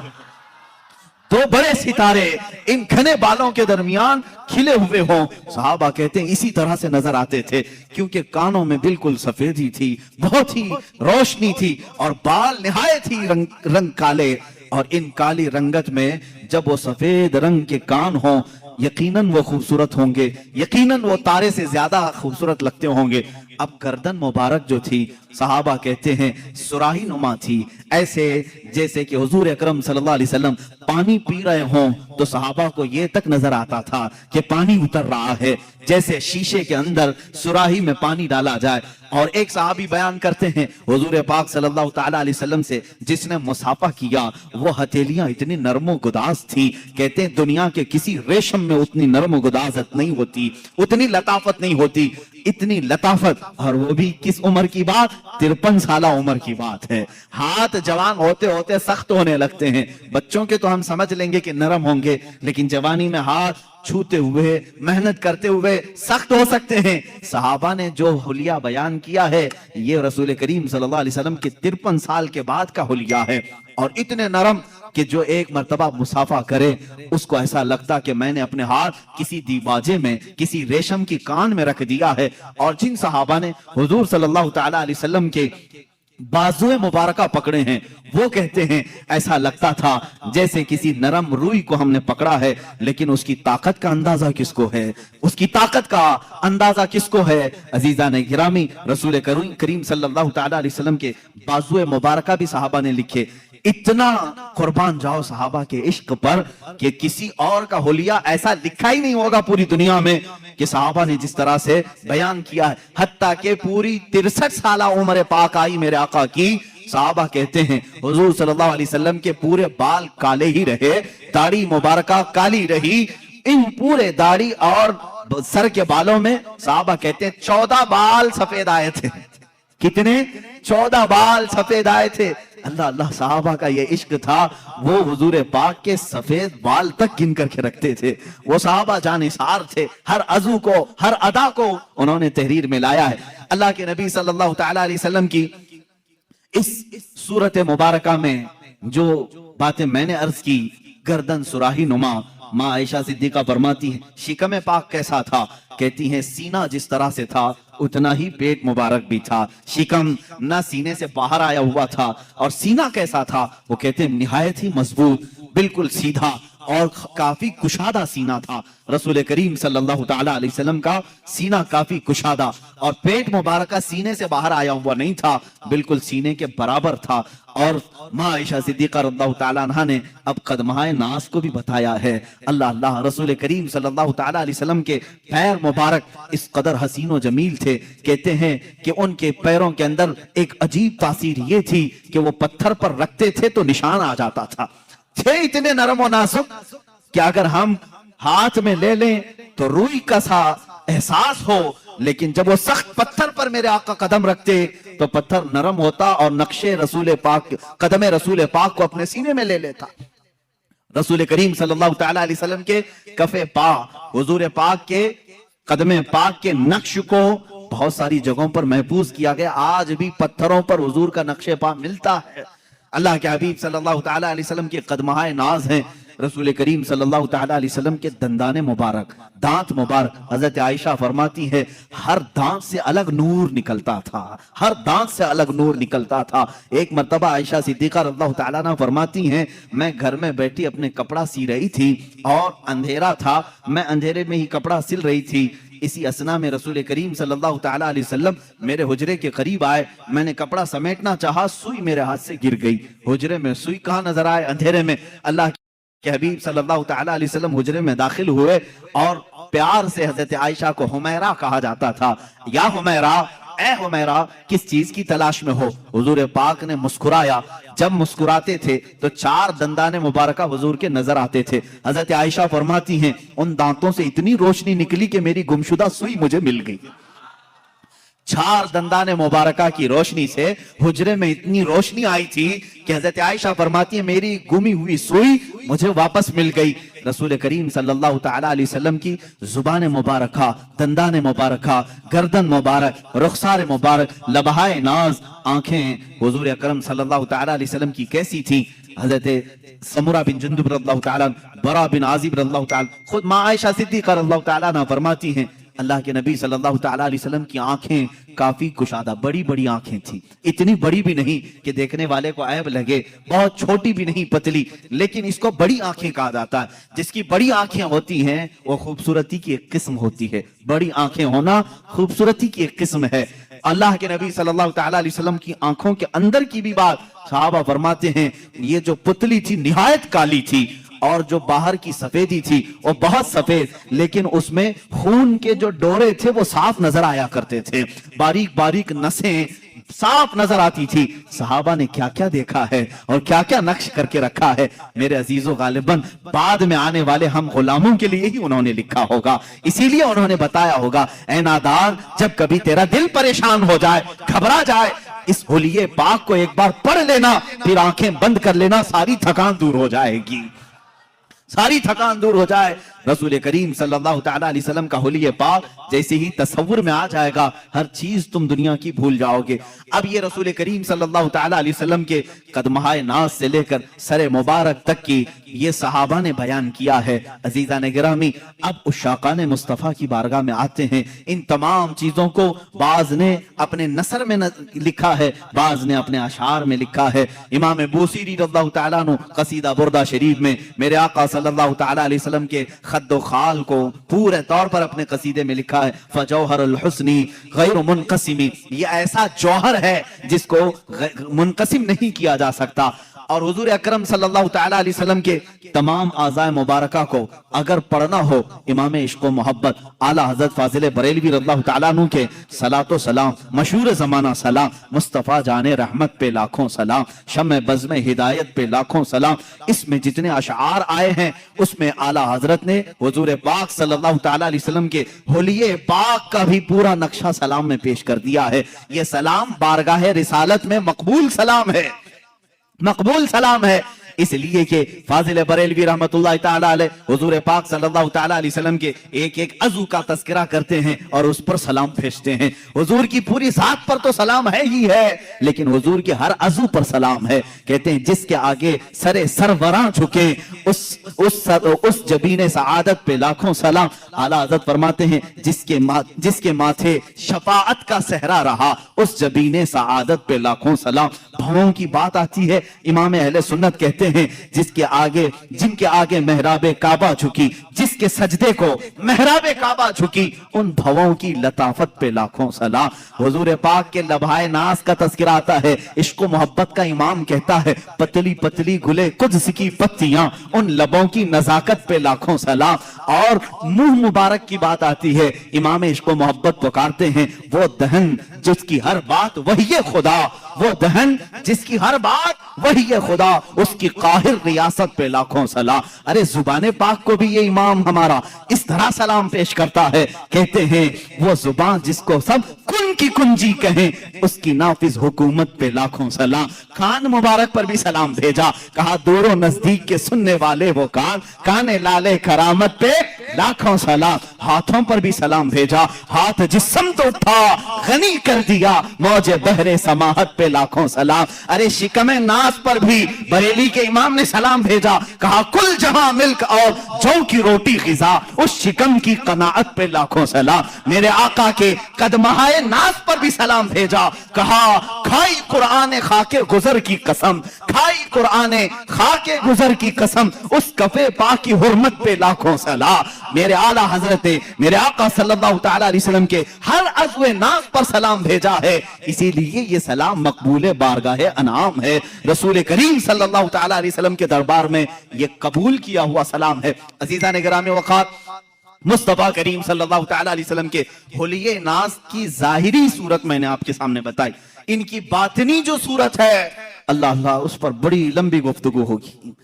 دو بڑے ستارے ان گھنے بالوں کے درمیان کھلے ہوئے ہوں. صحابہ کہتے ہیں اسی طرح سے نظر آتے تھے, کیونکہ کانوں میں بالکل سفیدی تھی, بہت ہی روشنی تھی, اور بال نہایت ہی رنگ کالے. اور ان کالی رنگت میں جب وہ سفید رنگ کے کان ہوں یقیناً وہ خوبصورت ہوں گے, یقیناً وہ تارے سے زیادہ خوبصورت لگتے ہوں گے. اب گردن مبارک جو تھی صحابہ کہتے ہیں سراہی نما تھی, ایسے جیسے کہ حضور اکرم صلی اللہ علیہ وسلم پانی پی رہے ہوں تو صحابہ کو یہ تک نظر آتا تھا کہ پانی اتر رہا ہے, جیسے شیشے کے اندر سراہی میں پانی ڈالا جائے. اور ایک صحابی بیان کرتے ہیں حضور پاک صلی اللہ تعالیٰ علیہ وسلم سے جس نے مصافحہ کیا وہ ہتھیلیاں اتنی نرم و گداز تھی, کہتے ہیں دنیا کے کسی ریشم میں اتنی نرم و گدازت نہیں ہوتی, اتنی لطافت نہیں ہوتی, اتنی لطافت. اور وہ بھی کس عمر کی بات, 53 سالہ عمر کی بات ہے. ہاتھ جوان ہوتے ہوتے سخت ہونے لگتے ہیں. بچوں کے تو ہم سمجھ لیں گے کہ نرم ہوں گے, لیکن جوانی میں ہاتھ چھوتے ہوئے محنت کرتے ہوئے سخت ہو سکتے ہیں. صحابہ نے جو حلیہ بیان کیا ہے یہ رسول کریم صلی اللہ علیہ وسلم کے 53 سال کے بعد کا حلیہ ہے, اور اتنے نرم کہ جو ایک مرتبہ مصافحہ کرے اس کو ایسا لگتا کہ میں نے اپنے ہاتھ کسی دیباجے میں کسی ریشم کی کان میں رکھ دیا ہے. اور جن صحابہ نے حضور صلی اللہ تعالیٰ علیہ وسلم کے بازوئے مبارکہ پکڑے ہیں وہ کہتے ہیں ایسا لگتا تھا جیسے کسی نرم روئی کو ہم نے پکڑا ہے, لیکن اس کی طاقت کا اندازہ کس کو ہے, اس کی طاقت کا اندازہ کس کو ہے. عزیزان گرامی, رسول کریم صلی اللہ تعالیٰ علیہ وسلم کے بازوئے مبارکہ بھی صحابہ نے لکھے. اتنا قربان جاؤ صحابہ کے عشق پر کہ کسی اور کا حلیہ ایسا لکھا ہی نہیں ہوگا پوری دنیا میں کہ صحابہ نے جس طرح سے بیان کیا ہے. حتیٰ کہ پوری 63 سالہ عمر پاک آئی میرے آقا کی, صحابہ کہتے ہیں حضور صلی اللہ علیہ وسلم کے پورے بال کالے ہی رہے, داڑھی مبارکہ کالی رہی. ان پورے داڑھی اور سر کے بالوں میں صحابہ کہتے ہیں 14 بال سفید آئے تھے. کتنے؟ 14 بال سفید آئے تھے. اللہ اللہ صحابہ کا یہ عشق تھا، وہ حضور پاک کے سفید بال تک گن کر کے رکھتے تھے. وہ صحابہ جانثار تھے، ہر عضو کو، ہر ادا کو انہوں نے تحریر میں لایا ہے. اللہ کے نبی صلی اللہ تعالیٰ علیہ وسلم کی اس صورت مبارکہ میں جو باتیں میں نے عرض کی، گردن سراہی نما، ماں عائشہ صدیقہ فرماتی ہیں شکم پاک کیسا تھا؟ کہتی ہیں سینہ جس طرح سے تھا اتنا ہی پیٹ مبارک بھی تھا. شکم نہ سینے سے باہر آیا ہوا تھا. اور سینہ کیسا تھا؟ وہ کہتے ہیں نہایت ہی مضبوط، بالکل سیدھا اور کافی کشادہ سینہ تھا. رسول کریم صلی اللہ تعالیٰ علیہ وسلم کا سینہ کافی کشادہ، اور پیٹ مبارکہ سینے سے باہر آیا ہوا نہیں تھا، بالکل سینے کے برابر تھا. اور ماں عائشہ صدیقہ رضی اللہ تعالیٰ عنہ نے اب قدمہائے ناز کو بھی بتایا ہے. اللہ اللہ، رسول کریم صلی اللہ تعالیٰ علیہ وسلم کے پیر مبارک اس قدر حسین و جمیل تھے، کہتے ہیں کہ ان کے پیروں کے اندر ایک عجیب تاثیر یہ تھی کہ وہ پتھر پر رکھتے تھے تو نشان آ جاتا تھا. تھے اتنے نرم و نازک کہ اگر ہم ہاتھ میں لے لیں تو روئی کا سا احساس ہو، لیکن جب وہ سخت پتھر پر میرے آقا قدم رکھتے تو پتھر نرم ہوتا اور نقشے رسول پاک، قدم رسول پاک کو اپنے سینے میں لے لیتا. رسول کریم صلی اللہ تعالیٰ علیہ وسلم کے کف پا، حضور پاک کے قدم پاک کے نقش کو بہت ساری جگہوں پر محفوظ کیا گیا. آج بھی پتھروں پر حضور کا نقش پا ملتا ہے. اللہ کے حبیب صلی اللہ تعالیٰ علیہ وسلم کے قدمہائے ناز ہیں. رسول کریم صلی اللہ تعالیٰ علیہ وسلم کے دندان مبارک، دانت مبارک. حضرت عائشہ فرماتی ہے ہر دانت سے الگ نور نکلتا تھا، ہر دانت سے الگ نور نکلتا تھا. ایک مرتبہ عائشہ صدیقہ رضی اللہ تعالیٰ عنہ فرماتی ہیں میں گھر میں بیٹھی اپنے کپڑا سی رہی تھی اور اندھیرا تھا، میں اندھیرے میں ہی کپڑا سل رہی تھی. اسی اسنا میں رسول کریم صلی اللہ تعالیٰ علیہ وسلم میرے حجرے کے قریب آئے. میں نے کپڑا سمیٹنا چاہا، سوئی میرے ہاتھ سے گر گئی. حجرے میں سوئی کہاں نظر آئے؟ اندھیرے میں. اللہ کہ حبیب صلی اللہ تعالیٰ علیہ وسلم حجرے میں داخل ہوئے اور پیار سے حضرت عائشہ کو حمیرہ کہا جاتا تھا. یا حمیرہ، اے حمیرہ کس چیز کی تلاش میں ہو؟ حضور پاک نے مسکرایا. جب مسکراتے تھے تو 4 دندان مبارکہ حضور کے نظر آتے تھے. حضرت عائشہ فرماتی ہیں ان دانتوں سے اتنی روشنی نکلی کہ میری گمشدہ سوئی مجھے مل گئی. 4 دندان مبارکہ کی روشنی سے حجرے میں اتنی روشنی آئی تھی کہ حضرت عائشہ فرماتی ہے میری گمی ہوئی سوئی مجھے واپس مل گئی. رسول کریم صلی اللہ تعالیٰ علیہ وسلم کی زبان مبارکہ، دندان مبارکہ، گردن مبارک، رخسار مبارک، لبہائے ناز، آنکھیں حضور اکرم صلی اللہ تعالیٰ علیہ وسلم کی کیسی تھی؟ حضرت سمرہ بن جندب رضی اللہ تعالیٰ، برا بن عازب رضی اللہ تعالیٰ، خود ماں عائشہ صدیقہ رضی اللہ تعالیٰ عنہ فرماتی ہیں اللہ کے نبی صلی اللہ تعالیٰ علیہ وسلم کی آنکھیں کافی کشادہ، بڑی بڑی آنکھیں تھیں. اتنی بڑی بھی نہیں کہ دیکھنے والے کو عیب لگے، بہت چھوٹی بھی نہیں، پتلی، لیکن اس کو بڑی آنکھیں کہا جاتا ہے. جس کی بڑی آنکھیں ہوتی ہیں وہ خوبصورتی کی ایک قسم ہوتی ہے. بڑی آنکھیں ہونا خوبصورتی کی ایک قسم ہے. اللہ کے نبی صلی اللہ تعالیٰ علیہ وسلم کی آنکھوں کے اندر کی بھی بات صحابہ فرماتے ہیں یہ جو پتلی تھی نہایت کالی تھی، اور جو باہر کی سفیدی تھی وہ بہت سفید، لیکن اس میں خون کے جو ڈورے تھے وہ صاف نظر آیا کرتے تھے، باریک باریک نسیں صاف نظر آتی تھی. صحابہ نے کیا کیا دیکھا ہے اور کیا کیا نقش کر کے رکھا ہے. میرے عزیزو غالباً بعد میں آنے والے ہم غلاموں کے لیے ہی انہوں نے لکھا ہوگا، اسی لیے انہوں نے بتایا ہوگا اے نادار جب کبھی تیرا دل پریشان ہو جائے، گھبرا جائے، اس حلیے پاک کو ایک بار پڑھ لینا، پھر آنکھیں بند کر لینا، ساری تھکان دور ہو جائے گی، ساری تھکان دور ہو جائے. رسول کریم صلی اللہ تعالیٰ علیہ وسلم کا حلیہ پاک جیسے ہی تصور میں آ جائے گا ہر چیز تم دنیا کی بھول جاؤ گے. اب یہ رسول کریم صلی اللہ تعالیٰ علیہ وسلم کے قدمہائے ناز سے لے کر سر مبارک تک کی یہ صحابہ نے بیان کیا ہے. عزیزان گرامی، اب عشاقان مصطفیٰ کی بارگاہ میں آتے ہیں. ان تمام چیزوں کو بعض نے اپنے نثر میں لکھا ہے، بعض نے اپنے اشعار میں لکھا ہے. امام بوصیری رضی اللہ تعالیٰ عنہ قصیدہ بردہ شریف میں میرے آقا صلی اللہ تعالیٰ علیہ وسلم کے خد و خال کو پورے طور پر اپنے قصیدے میں لکھا ہے فجوہر الحسنی غیر منقسمی. یہ ایسا جوہر ہے جس کو منقسم نہیں کیا جا سکتا. اور حضور اکرم صلی اللہ تعالیٰ علیہ وسلم کے تمام اعضاء مبارکہ کو اگر پڑھنا ہو امام عشق و محبت اعلیٰ حضرت فاضل بریلوی رضی اللہ تعالیٰ عنہ کے صلاۃ و سلام، مشہور زمانہ سلام، مصطفیٰ جان رحمت پہ لاکھوں سلام، شمع بزم ہدایت پہ لاکھوں سلام. اس میں جتنے اشعار آئے ہیں اس میں اعلیٰ حضرت نے حضور پاک صلی اللہ تعالیٰ علیہ وسلم کے حلیہ پاک کا بھی پورا نقشہ سلام میں پیش کر دیا ہے. یہ سلام بارگاہ رسالت میں مقبول سلام ہے. मकबूल सलाम है। इसलिए कि फाजिल बरेलवी रहमतुल्लाह ताला अलैह हुजूर पाक सल्लल्लाहु ताला अलैहि वसल्लम के एक एक अज़ू का तज़किरा करते हैं और उस पर सलाम भेजते हैं। हुजूर की पूरी ज़ात पर तो सलाम है ही है, लेकिन हुजूर के हर अज़ू पर सलाम है। कहते हैं जिसके आगे सरे सरवरां झुके उस जबीने सआदत पे लाखों सलाम। आला हज़रत फरमाते हैं जिसके माथे शफाअत का सहरा रहा उस जबीने सआदत पे लाखों सलाम। भवों की बात आती है, इमाम अहले सुन्नत कहते हैं जिनके आगे मेहराबे काबा झुकी, जिसके सजदे को मेहराबे काबा झुकी, उन भवों की लताफत पे लाखों सलाम। हुजूर पाक के लभाए नाज का तज़किरा आता है, इश्क मोहब्बत का इमाम कहता है पतली पतली गुले कुद्स की पत्तियां, उन लबों की नजाकत पे लाखों सलाम। और मुंह मुबारक की बात आती है, इमाम इश्क मोहब्बत पुकारते हैं वो दहन जिसकी हर बात वही खुदा, वो दहन जिसकी हर बात वही खुदा, उसकी काहिर रियासत पे लाखों सलाम। अरे जुबान पाक को भी ये इमाम हमारा इस तरह सलाम पेश करता है, कहते हैं वो जुबान जिसको सब कुन की कुंजी कहें, उसकी नाफिज हुकूमत पे लाखों सलाम। कान मुबारक पर भी सलाम भेजा, कहा दूरों नजदीक के सुनने वाले वो काने लाले करामत पे लाखों सलाम। हाथों पर भी सलाम भेजा, हाथ जिस्म तो उठा गनी कर दिया मौजे बहरे समाहत पे लाखों सलाम। अरे शिकमे नास पर भी बरेली के इमाम ने सलाम भेजा, कहा कुल जहां मिल्क और जौ की रोटी गिज़ा, उस शिकम की कनाअत पे लाखों सलाम। मेरे आका के कदमहाए नास पर भी सलाम भेजा, कहा खाई कुरान खाके गुजर की कसम, खाई कुरान खाके गुजर की कसम, उस कफे पाक की हुर्मत पे लाखों सलाम। मेरे आला हजरत मेरे आका सल्लल्लाहु ताला अलैहि वसल्लम के हर अज़्वे नाज़ पर सलाम भेजा है, इसीलिए ये सलाम मकबूल बारगाह अनाम है। रसूल करीम सल्लल्लाहु ताला अलैहि वसल्लम के दरबार में ये कबूल किया हुआ सलाम है। अजीज़ान गिरामी वक़ात, मुस्तफा करीम सल्लल्लाहु ताला अलैहि वसल्लम के हुलिये नाज की जाहिरी सूरत मैंने आपके सामने बताई, इनकी बातिनी जो सूरत है अल्लाह अल्लाह उस पर बड़ी लंबी गुफ्तगू होगी।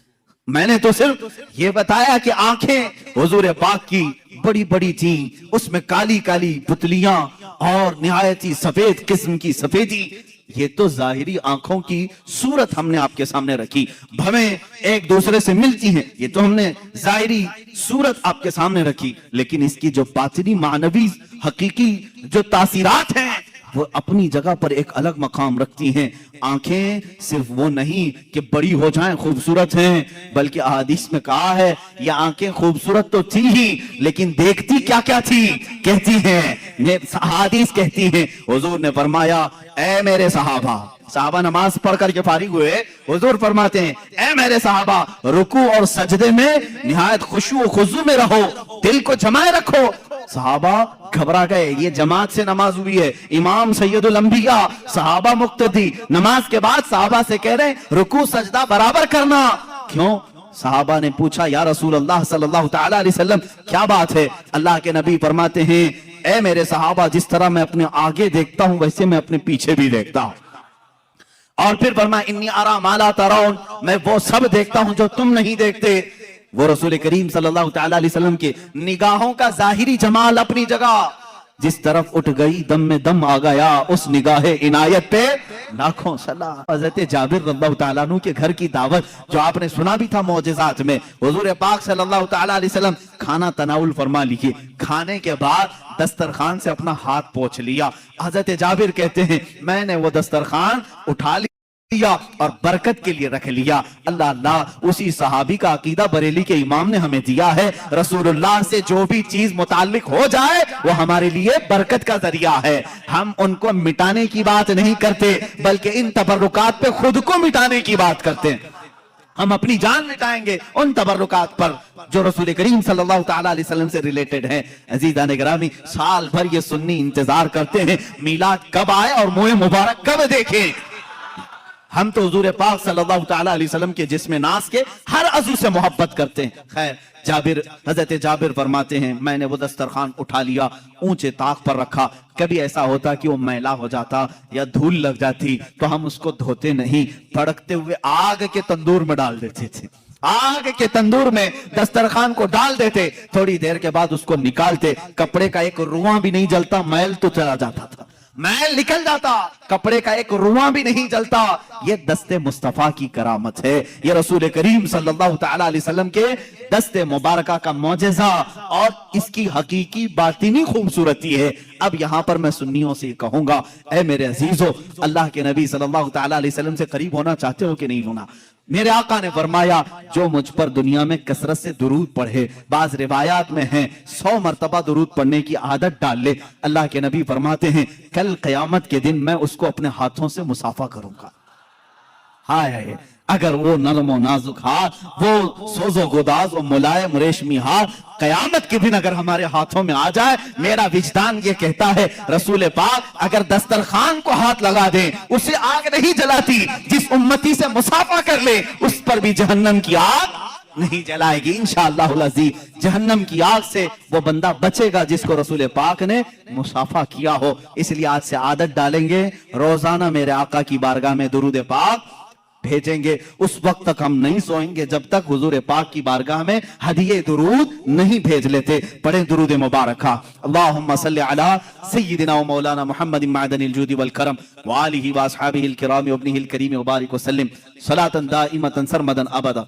मैंने तो सिर्फ ये बताया कि आंखें हुजूर पाक की बड़ी बड़ी थी, उसमें काली काली पुतलियां और निहायत ही सफेद किस्म की सफेदी, ये तो जाहिरी आंखों की सूरत हमने आपके सामने रखी। भवें एक दूसरे से मिलती हैं, ये तो हमने जाहिरी सूरत आपके सामने रखी, लेकिन इसकी जो बातिनी मानवी हकीकी जो तासीरात हैं वो अपनी जगह पर एक अलग मकाम रखती हैं। आंखें सिर्फ वो नहीं कि बड़ी हो जाएं खूबसूरत हैं, बल्कि अहादीस में कहा है ये आंखें खूबसूरत तो थी ही, लेकिन देखती क्या क्या थी। कहती हैं अहादीस कहती हैं, हुजूर ने फरमाया ऐ मेरे सहाबा नमाज पढ़ करके फारिग हुए, हुजूर फरमाते हैं ऐ मेरे सहाबा रुकू और सजदे में निहायत खुशू और खुजू में रहो, दिल को जमाए रखो। सहाबा घबरा गए, ये जमात से नमाज हुई है, इमाम सैयदुल अंबिया, सहाबा मुक्तदी, नमाज के बाद सहाबा से कह रहे हैं रुकू सजदा बराबर करना। क्यों? सहाबा ने पूछा या रसूल अल्लाह सल्लल्लाहु ताला अलैहि वसल्लम क्या बात है? अल्लाह के नबी फरमाते हैं ऐ मेरे सहाबा जिस तरह मैं अपने आगे देखता हूं वैसे मैं अपने पीछे भी देखता हूं। और फिर फरमाया इन्नी अरा माला तराउन, मैं वो सब देखता हूं जो तुम नहीं देखते। वो रसूल करीम सल्लल्लाहु ताला अलैहि वसल्लम के निगाहों का जाहिरी जमाल अपनी जगह, जिस तरफ उठ गई दम में दम आ गया उस निगाहे इनायत पे लाखों सलाम। हज़रत जाबिर रज़ियल्लाहु ताला अन्हु के घर की दावत जो आपने सुना भी था मौजिज़ात में, हुजूर पाक सल्लल्लाहु ताला अलैहि वसल्लम खाना तनाउल फरमा लीजिए, खाने के बाद दस्तरखान से अपना हाथ पोंछ लिया। हज़रत जाबिर कहते हैं मैंने वो दस्तरखान उठा लिया और बरकत के लिए रख लिया। अल्लाह अल्लाह, उसी सहाबी का अकीदा बरेली के इमाम ने हमें दिया है। रसूलुल्लाह से जो भी चीज मुताल्लिक हो जाए वो हमारे लिए बरकत का जरिया है। हम उनको मिटाने की बात नहीं करते, बल्कि इन तबर्रुकात पे खुद को मिटाने की बात करते हैं। हम अपनी जान मिटाएंगे उन तबर्रुकात पर जो रसूल करीम सल्लल्लाहु ताला अलैहि वसल्लम से रिलेटेड है। अजीज़ान गिरामी, साल भर ये सुन्नी इंतजार करते हैं मीलाद कब आए और मुँह मुबारक कब देखें। हम तो हुजूर पाक सल्लल्लाहु ताला अलैहि वसल्लम के जिस्म नास के हर अज़ू से मोहब्बत करते हैं। खैर हजरत जाबिर फरमाते हैं मैंने वो दस्तरखान उठा लिया, ऊंचे ताक पर रखा। कभी ऐसा होता कि वो मैला हो जाता या धूल लग जाती तो हम उसको धोते नहीं, भड़कते हुए आग के तंदूर में डाल देते थे। आग के तंदूर में दस्तरखान को डाल देते, थोड़ी देर के बाद उसको निकालते, कपड़े का एक रुआं भी नहीं जलता, मैल तो चला जाता था। मैल निकल जाता, कपड़े का एक रुआं भी नहीं जलता। ये दस्ते मुस्तफा की करामत है, ये रसूल करीम सल्लल्लाहु तआला अलैहि वसल्लम के दस्ते मुबारका का मौजज़ा और इसकी हकीकी बातिनी खूबसूरती है। अब यहां पर मैं सुन्नियों से कहूंगा, ऐ मेरे अजीजों, अल्लाह के नबी सल्लल्लाहु तआला अलैहि वसल्लम से करीब होना चाहते हो कि नहीं होना? मेरे आका ने फरमाया, जो मुझ पर दुनिया में कसरत से दुरूद पढ़े, बाज रिवायात में है 100 मर्तबा दुरूद पढ़ने की आदत डाल ले, अल्लाह के नबी फरमाते हैं कल क़यामत के दिन मैं उसको अपने हाथों से मुसाफा करूंगा। हाय, अगर वो नरम और नाजुक हाथ, वो सोजो गुदाज और मुलायम रेशमी हाथ कयामत के दिन अगर हमारे हाथों में आ जाए, मेरा विजदान ये कहता है रसूल पाक अगर दस्तरखान को हाथ लगा दे, उसे आग नहीं जलाती। जिस उम्मती से मुसाफा कर ले, उस पर भी जहन्नम की आग नहीं जलाएगी इंशाअल्लाह अज़ीज़। जहन्नम की आग से वो बंदा बचेगा जिसको रसूल पाक ने मुसाफा किया हो। इसलिए आज से आदत डालेंगे, रोजाना मेरे आका की बारगाह में दुरूद पाक भेजेंगे। उस वक्त तक हम नहीं सोएंगे जब तक हुजूर पाक की बारगाह में हदिये दुरूद नहीं भेज लेते। पढ़े दुरूद मुबारका, अल्लाहुम्मा सल्लि अला सय्यिदिना व मौलाना मुहम्मदिन मअदनिल जूदि वल करम व आलिहि व अस्हाबिहिल किराम व इब्निहिल करीम व बारिक व सल्लिम सलातन दाइमतन सरमदन अबदा।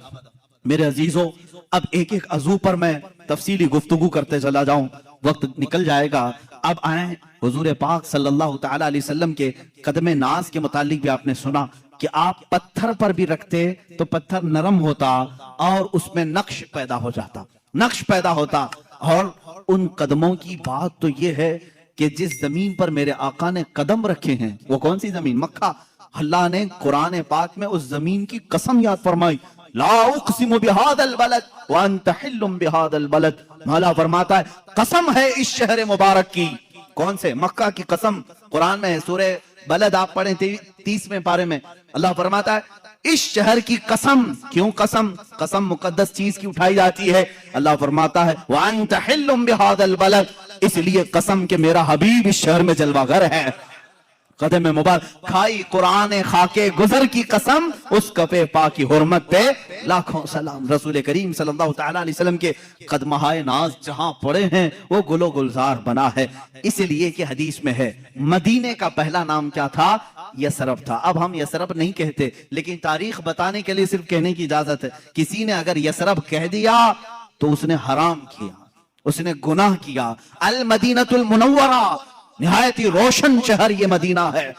मेरे अजीजों, अब एक एक अज़ू पर मैं तफसीली गुफ्तगू करते चला जाऊं, वक्त निकल जाएगा। अब आए हुजूर पाक सल्लल्लाहु तआला अलैहि वसल्लम के कदम नाज के मुतालिक भी आपने सुना कि आप पत्थर पर भी रखते तो पत्थर नरम होता और उसमें नक्श पैदा हो जाता, नक्श पैदा होता। और उन कदमों की बात तो ये है कि जिस जमीन पर मेरे आका ने कदम रखे हैं, वो कौन सी जमीन? मक्का। अल्लाह ने कुरान पाक में उस जमीन की कसम याद फरमाई, ला उक़सिमु बिहादल बलद व अंत हिल्लुम बिहादल बलद। मौला फरमाता है कसम है इस शहर मुबारक की। कौन से? मक्का की कसम। कुरान में है, सूरह बलद आप पढ़े 30वें पारे में, अल्लाह फरमाता है इस शहर की कसम। क्यों कसम? कसम मुकद्दस चीज की उठाई जाती है। अल्लाह फरमाता है व अंत हिल्लुम बिहादल बलद, इसलिए कसम के मेरा हबीब इस शहर में जलवागर है। कदम मुबारक खाई कुरान खाके गुजर की कसम, उस कफे पा की हुर्मत पे लाखों सलाम। रसूल करीम सल्लल्लाहु तआला अलैहि वसल्लम के कदमहाए नाज जहां पड़े हैं वो गुलो गुलजार बना है। इसलिए कि हदीस में है मदीने का पहला नाम क्या था? यसरब था। अब हम यसरब नहीं कहते, लेकिन तारीख बताने के लिए सिर्फ कहने की इजाजत है। किसी ने अगर यसरब कह दिया तो उसने हराम किया, उसने गुनाह किया। अल मदीनतुल मुनव्वरा, निहायत ही रोशन शहर ये मदीना है।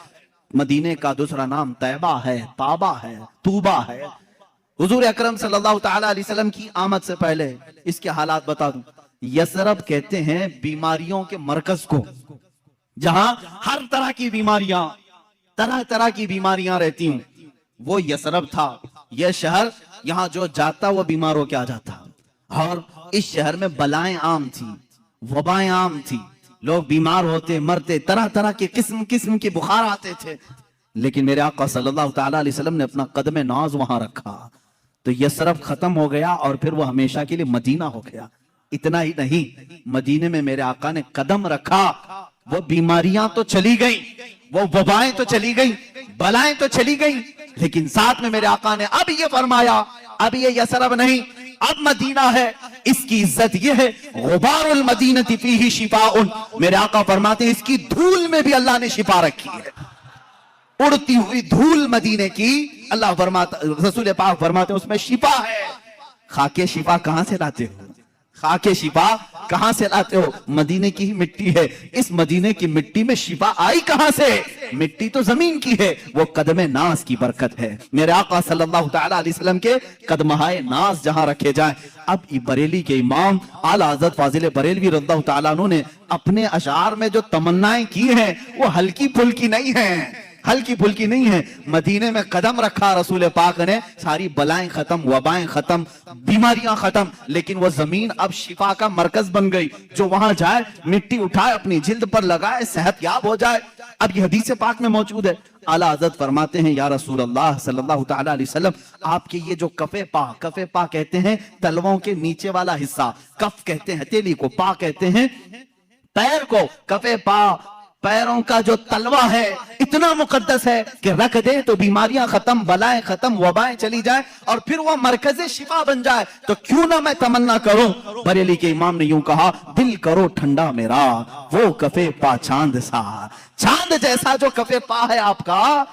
मदीने का दूसरा नाम तैबा है, ताबा है, तूबा है। हुजूर अकरम सल्लल्लाहु तआला अलैहि वसल्लम की आमद से पहले इसके हालात बता दूं। यसरब कहते हैं बीमारियों के मरकज को, जहां हर तरह की बीमारियां, तरह तरह की बीमारियां रहती हूं, वो यसरब था। यह शहर यहां जो जाता वो बीमार होके आ जाता। और इस शहर में बलाएं आम थी, वबाएं आम थी, लोग बीमार होते, मरते, तरह तरह के किस्म किस्म के बुखार आते थे। लेकिन मेरे आका सल्लल्लाहु तआला अलैहि वसल्लम ने अपना कदम नाज वहां रखा तो यसरब खत्म हो गया और फिर वो हमेशा के लिए मदीना हो गया। इतना ही नहीं, मदीने में मेरे आका ने कदम रखा, वो बीमारियां तो चली गई, वो वबाएं तो चली गई, बलाएं तो चली गई, लेकिन साथ में मेरे आका ने अब ये फरमाया, अब ये यसरब नहीं, अब मदीना है। इसकी इज्जत यह है गुबारुल मदीनति फीही शिफाउन। मेरे आका फरमाते हैं इसकी धूल में भी अल्लाह ने शिफा रखी है। उड़ती हुई धूल मदीने की, अल्लाह फरमाता, रसूल पाक फरमाते हैं उसमें शिफा है। खाके शिफा कहां से लाते हो? खाके शिफा कहां से लाते हो? मदीने की ही मिट्टी है। इस मदीने की मिट्टी में शिफा आई कहां से? मिट्टी तो जमीन की है, वो कदम नाज की बरकत है। मेरे आका सल्लल्लाहु तआला अलैहि वसल्लम के कदमहाए नाज जहां रखे जाएं। अब बरेली के इमाम आला हज़रत फाजिल बरेलवी रज़ियल्लाहु तआला अन्हु ने अपने अशार में जो तमन्नाएं की हैं वो हल्की फुल्की नहीं है, हल्की फुल्की नहीं है। मदीने में कदम रखा रसूल पाक ने, सारी बलाएं खत्म, वबाएं खत्म, बीमारियां खत्म, लेकिन वो जमीन अब शिफा का मरकज बन गई। जो वहां जाए, मिट्टी उठाए, अपनी जिल्द पर लगाए, सेहत याब हो जाए। अब ये हदीस पाक में मौजूद है। आला हज़रत फरमाते हैं या रसूल अल्लाह सल्लल्लाहु तआला अलैहि वसल्लम, आपके ये जो कफे पा कहते हैं तलवों के नीचे वाला हिस्सा, कफ कहते हैं हथेली को, पा कहते हैं पैर को, कफे पा पैरों का जो तलवा है इतना मुकद्दस है कि रख दे तो बीमारियां खत्म, बलाएं खत्म, वबाएं चली जाए और फिर वो मरकज़े शिफा बन जाए। तो क्यों ना मैं तमन्ना करूं। बरेली के इमाम ने यूं कहा, दिल करो ठंडा मेरा वो कफे पा चांद सा, चांद जैसा जो कफे पा है आपका,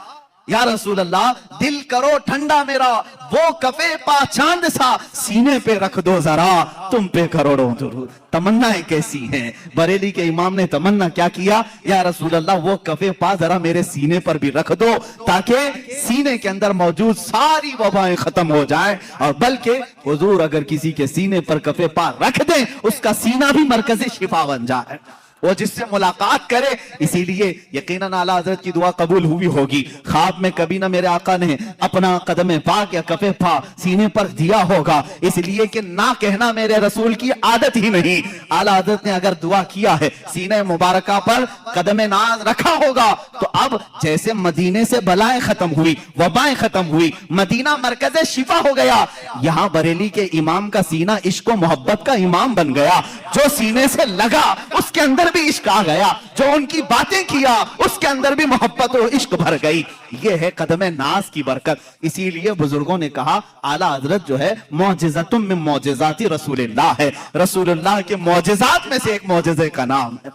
या रसूल अल्लाह दिल करो ठंडा मेरा, वो कफे पा चांद सा सीने पे रख दो जरा, तुम पे करोड़ों दुरूद। तमन्नाएं कैसी हैं। बरेली के इमाम ने तमन्ना क्या किया, या रसूल अल्लाह वो कफे पा जरा मेरे सीने पर भी रख दो, ताकि सीने के अंदर मौजूद सारी वबाएं खत्म हो जाए। और बल्कि हुजूर अगर किसी के सीने पर कफे पा रख दें, उसका सीना भी मरकज़े शिफा बन जाए, वो जिससे मुलाकात करे। इसीलिए यकीनन आला हज़रत की दुआ कबूल हुई होगी। ख्वाब में कभी ना मेरे आका ने अपना कदम पाक या कफे पा सीने पर दिया होगा, इसलिए कि ना कहना मेरे रसूल की आदत ही नहीं। आला हज़रत ने अगर दुआ किया है, सीने मुबारका पर कदम नाज रखा होगा, तो अब जैसे मदीने से बलाएं खत्म हुई, वबाएं खत्म हुई, मदीना मरकज़े शिफा हो गया, यहाँ बरेली के इमाम का सीना इश्क व मोहब्बत का इमाम बन गया। जो सीने से लगा उसके अंदर भी इश्क आ गया, जो उनकी बातें किया उसके अंदर भी मोहब्बत और इश्क भर गई। ये है कदमे नाज की बरकत। इसीलिए बुजुर्गों ने कहा आला हजरत जो है मौजिज़तुम मिन मौजिज़ाति रसूलिल्लाह है, रसूलुल्लाह के मौजिज़ात में से एक मौजिज़े का नाम है।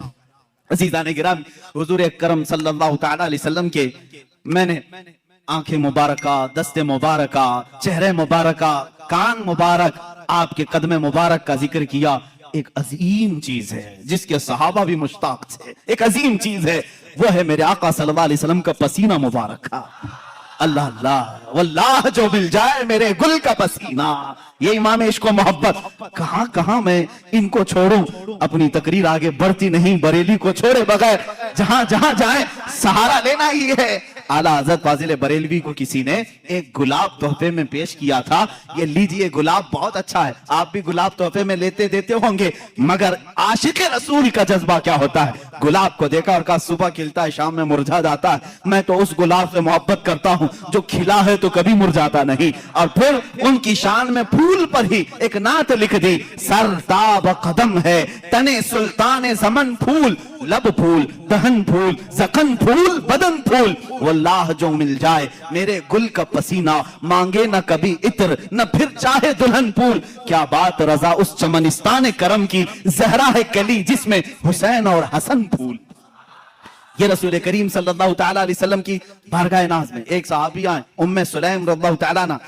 अज़ीज़ान गिरामी, हुजूर अकरम सल्लल्लाहु तआला अलैहि वसल्लम के मैंने आंखें मुबारका, दस्ते मुबारका, चेहरे मुबारका, कान मुबारक, आपके कदमे मुबारक का जिक्र किया। एक अजीम चीज है जिसके सहाबा भी मुश्ताक थे, एक अजीम चीज है, वो है मेरे आका सल्लल्लाहु अलैहि वसल्लम का पसीना मुबारक का। अल्लाह अल्लाह वल्लाह जो मिल जाए मेरे गुल का पसीना, ये इमाम इश्क व मोहब्बत। कहां कहां मैं इनको छोड़ूं, अपनी तकरीर आगे बढ़ती नहीं, बरेली को छोड़े बगैर जहां जहां जाए सहारा लेना ही है। आला हज़रत फाजिल बरेलवी को किसी ने एक गुलाब तोहफे में पेश किया था, ये लीजिए गुलाब बहुत अच्छा है, आप भी गुलाब तोहफे में लेते देते होंगे, मगर आशिक रसूल का जज्बा क्या होता है। गुलाब को देखा और कहा सुबह खिलता है शाम में मुरझा जाता है, मैं तो उस गुलाब से मोहब्बत करता हूं जो खिला है तो कभी मुरझाता नहीं। और फिर उनकी शान में फूल पर ही एक नात लिख दी, सरताब कदम है तने सुल्तान ज़मन फूल, लब फूल दहन फूल जखन फूल बदन फूल, वल्लाह जो मिल जाए मेरे गुल का पसीना, मांगे न कभी इत्र न फिर चाहे दुल्हन फूल। क्या बात रजा उस चमनिस्तान करम की, जहरा है कली जिसमें हुसैन और हसन फूल। ये रसूल करीम सल्लल्लाहु तआला अलैहि वसल्लम की बारगाह नाज में एक सहाबी आए, उम्मे सुलैम रज़ियल्लाहु तआला अन्हा,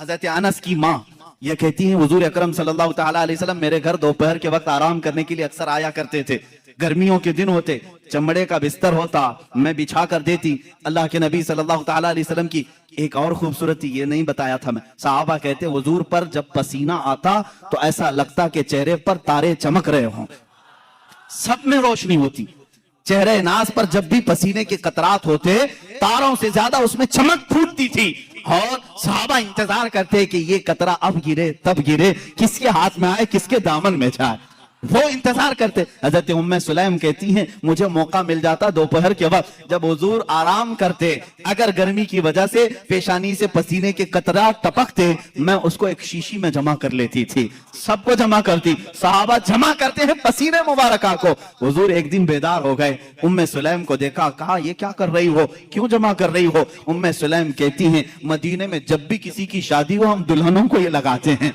हजरत अनस की माँ, ये कहती हैं हुजूर अकरम सल्लल्लाहु तआला अलैहि वसल्लम मेरे घर दोपहर के वक्त आराम करने के लिए अक्सर आया करते थे। गर्मियों के दिन होते, चमड़े का बिस्तर होता, मैं बिछा कर देती। अल्लाह के नबी सल्लल्लाहु तआला अलैहि वसल्लम की एक और खूबसूरती ये नहीं बताया था मैं, सहाबा कहते हुजूर पर जब पसीना आता तो ऐसा लगता कि चेहरे पर तारे चमक रहे हों, सब में रोशनी होती। चेहरे नाज पर जब भी पसीने के कतरात होते, तारों से ज्यादा उसमें चमक फूटती थी, और सहाबा इंतजार करते कि ये कतरा अब गिरे तब गिरे, किसके हाथ में आए किसके दामन में जाए, वो इंतजार करते। हजरत उम्मे सुलैम कहती हैं मुझे मौका मिल जाता दोपहर के वक्त जब हुजूर आराम करते, अगर गर्मी की वजह से पेशानी से पसीने के कतरात टपकते, मैं उसको एक शीशी में जमा कर लेती थी, सबको जमा करती, सहाबा जमा करते हैं पसीने मुबारका को। हुजूर एक दिन बेदार हो गए, उम्मे सुलैम को देखा, कहा ये क्या कर रही हो, क्यों जमा कर रही हो। उम्मे सुलैम कहती हैं मदीने में जब भी किसी की शादी हो हम दुल्हनों को ये लगाते हैं,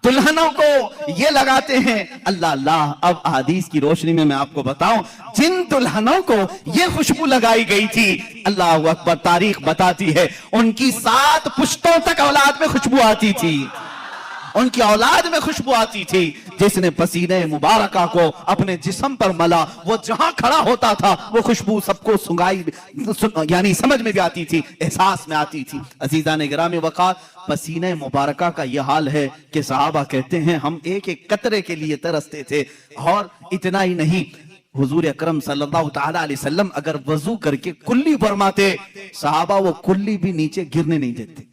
दुल्हनों को ये लगाते हैं। अल्लाह अल्लाह, अब हदीस की रोशनी में मैं आपको बताऊं, जिन दुल्हनों को ये खुशबू लगाई गई थी, अल्लाह अकबर, तारीख बताती है उनकी 7 पुश्तों तक औलाद में खुशबू आती थी, उनकी औलाद में खुशबू आती थी। जिसने पसीने मुबारका को अपने जिस्म पर मला, वो जहां खड़ा होता था वो खुशबू सबको सुंगाई, यानी समझ में भी आती थी, एहसास में आती थी। अजीजान गिरामी वक़ार, पसीने मुबारका का यह हाल है कि सहाबा कहते हैं हम एक एक कतरे के लिए तरसते थे। और इतना ही नहीं, हुजूर अकरम सल्लल्लाहु तआला अलैहि वसल्लम अगर वजू करके कुल्ली फरमाते, सहाबा वो कुल्ली भी नीचे गिरने नहीं देते।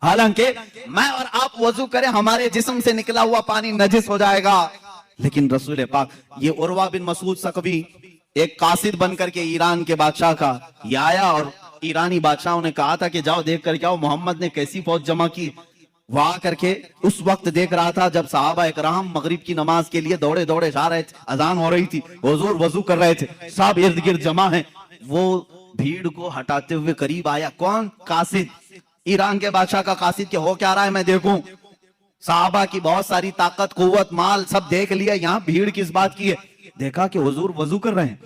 हालांकि मैं और आप वजू करें, हमारे जिस्म से निकला हुआ पानी नजिस हो जाएगा, लेकिन रसूल पाक, ये उर्वा बिन मसूद सकवी एक कासिद बनकर के ईरान के बादशाह का ये आया, और ईरानी बादशाहों ने कहा था कि जाओ देख कर क्या मोहम्मद ने कैसी फौज जमा की। वहां करके उस वक्त देख रहा था जब सहाबा इकराम मगरिब की नमाज के लिए दौड़े दौड़े जा रहे थे, अजान हो रही थी, हुजूर वजू कर रहे थे, सब इर्द गिर्द जमा है। वो भीड़ को हटाते हुए करीब आया, कौन? कासिद, ईरान के बादशाह का कासिद, के हो क्या रहा है मैं देखूं। सहाबा की बहुत सारी ताकत कुव्वत माल सब देख लिया, यहाँ भीड़ किस बात की है। देखा कि हुजूर वजू कर रहे हैं,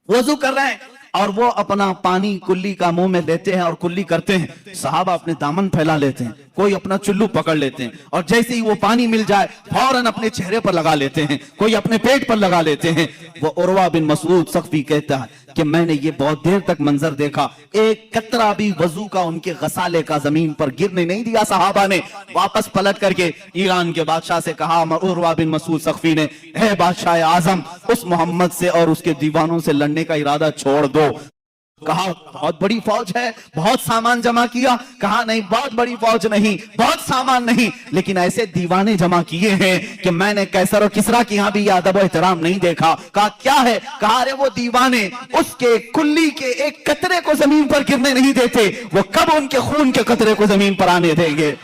वजू कर रहे हैं और वो अपना पानी कुल्ली का मुंह में लेते हैं और कुल्ली करते हैं। सहाबा अपने दामन फैला लेते हैं, कोई अपना चुल्लू पकड़ लेते हैं और जैसे ही वो पानी मिल जाए फौरन अपने चेहरे पर लगा लेते हैं, कोई अपने पेट पर लगा लेते हैं। वो उर्वा बिन मसूद सख्फी कहता है कि मैंने ये बहुत देर तक मंजर देखा, एक कतरा भी वजू का उनके गसाले का जमीन पर गिरने नहीं दिया। सहाबा ने वापस पलट करके ईरान के बादशाह से कहा, उर्वा बिन मसूद सख्फी ने, है बादशाह आजम, उस मोहम्मद से और उसके दीवानों से लड़ने का इरादा छोड़ दो। कहा बहुत बड़ी फौज है, बहुत सामान जमा किया। कहा नहीं, बहुत बड़ी फौज नहीं, बहुत सामान नहीं, लेकिन ऐसे दीवाने जमा किए हैं कि मैंने कैसर और किसरा की यहां भी ये अदब और एहतराम नहीं देखा। कहा क्या है? कहा अरे वो दीवाने उसके कुल्ली के एक कतरे को जमीन पर गिरने नहीं देते, वो कब उनके खून के कतरे को जमीन पर आने देंगे?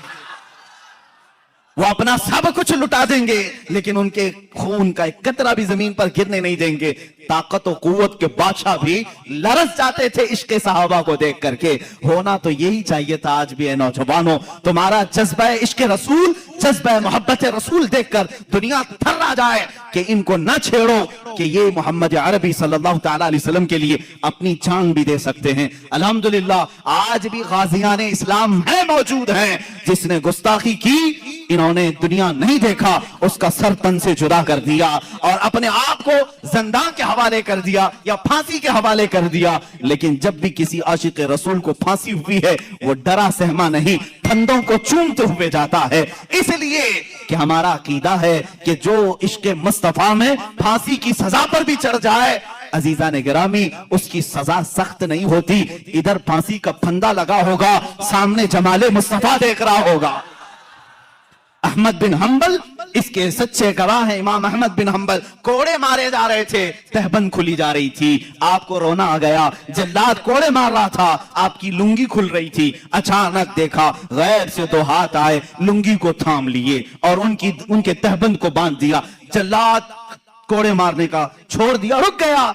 वो अपना सब कुछ लुटा देंगे लेकिन उनके खून का एक कतरा भी जमीन पर गिरने नहीं देंगे। ताकत और कुव्वत के बादशाह भी लरस जाते थे इश्क़ सहाबा को देख करके। होना तो यही चाहिए था। आज भी है नौजवानों, तुम्हारा जज्बा इश्क़ रसूल, जज्बा मोहब्बत रसूल देखकर दुनिया थर्रा जाए कि इनको न छेड़ो, कि ये मोहम्मद अरबी सल्लल्लाहु तआला अलैहि वसल्लम के लिए अपनी जान भी दे सकते हैं। अल्हम्दुलिल्लाह आज भी गाज़ियान इस्लाम है, मौजूद हैं। जिसने गुस्ताखी की इन्होंने दुनिया नहीं देखा, उसका सर तन से जुदा कर दिया और अपने आप को ज़िंदा के हवाले कर दिया या फांसी के हवाले कर दिया। लेकिन जब भी किसी आशिक रसूल को फांसी हुई है, वो डरा सहमा नहीं, फंदों को चूमते हुए जाता है। इसलिए कि हमारा अकीदा है कि जो इश्क़ मुस्तफा में फांसी की सजा पर भी चढ़ जाए, अजीजा ने गिरामी, उसकी सजा सख्त नहीं होती। इधर फांसी का फंदा लगा होगा, सामने जमाले मुस्तफा देख रहा होगा। अहमद बिन हंबल इसके सच्चे गवाह हैं। इमाम अहमद बिन हंबल कोड़े मारे जा रहे थे, तहबंद खुली जा रही थी, आपको रोना आ गया। जल्लाद कोड़े मार रहा था, आपकी लुंगी खुल रही थी। अचानक देखा गैर से दो हाथ आए, लुंगी को थाम लिए और उनके तहबंद को बांध दिया। जल्लाद कोड़े मारने का छोड़ दिया, रुक गया।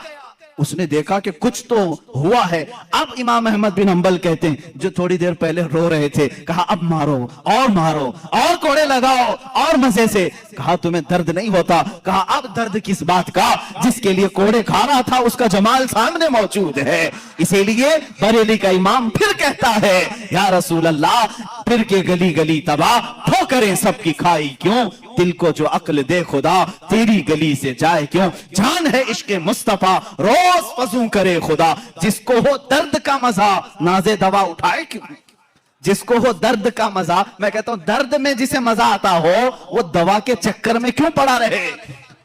उसने देखा कि कुछ तो हुआ है। अब इमाम अहमद बिन हंबल कहते हैं, जो थोड़ी देर पहले रो रहे थे, कहा अब मारो और कोड़े लगाओ और मजे से। कहा तुम्हें दर्द नहीं होता? कहा अब दर्द किस बात का? जिसके लिए कोड़े खा रहा था उसका जमाल सामने मौजूद है। इसीलिए बरेली का इमाम फिर कहता है, या रसूल अल्लाह, फिर के गली गली तबाह, ठोकरें सबकी खाई क्यों? दिल को जो अक्ल दे खुदा, तेरी गली से जाए क्यों? जान है इश्क़ मुस्तफा, रोज वज़ू करे खुदा। जिसको हो दर्द का मजा, नाज़े दवा उठाए क्यों? जिसको हो दर्द का मजा, मैं कहता हूं दर्द में जिसे मजा आता हो, वो दवा के चक्कर में क्यों पड़ा रहे,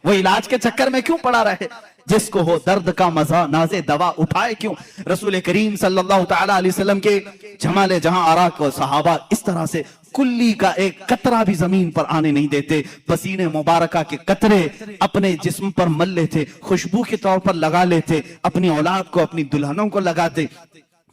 वो इलाज के चक्कर में क्यों पड़ा रहे? जिसको हो दर्द का मजा, नाज़े दवा उठाए क्यों? रसूल करीम सल्लल्लाहु तआला अलैहि वसल्लम के जमाले जहां आरा को सहाबा इस तरह से कुल्ली का एक कतरा भी जमीन पर आने नहीं देते। पसीने मुबारका के कतरे अपने जिस्म पर मल लेते, खुशबू के तौर पर लगा लेते, अपनी औलाद को, अपनी दुल्हनों को लगाते।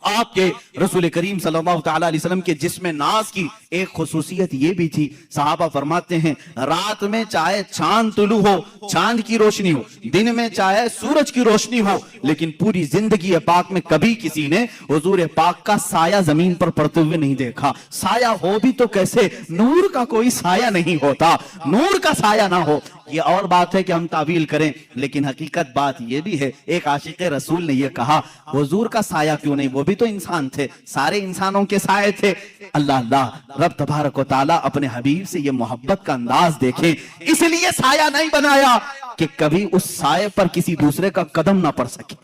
आपके रसूल करीम सल्लल्लाहु तआला अलैहि वसल्लम के जिस्म नाज की एक खुसूसियत ये भी थी, सहाबा फरमाते हैं, रात में चाहे चांद तुलू हो, चांद की रोशनी हो, दिन में चाहे सूरज की रोशनी हो, लेकिन पूरी जिंदगी पाक में कभी किसी ने हुजूर पाक का साया जमीन पर पड़ते हुए नहीं देखा। साया हो भी तो कैसे, नूर का कोई साया नहीं होता, नूर का साया ना हो। ये और बात है कि हम तावील करें, लेकिन हकीकत बात ये भी है, एक आशिक रसूल ने ये कहा, हुजूर का साया क्यों नहीं, वो भी तो इंसान थे, सारे इंसानों के साए थे। अल्लाह अल्लाह, रब तबारक व तआला अपने हबीब से ये मोहब्बत का अंदाज देखे, इसलिए साया नहीं बनाया कि कभी उस साए पर किसी दूसरे का कदम ना पड़ सके,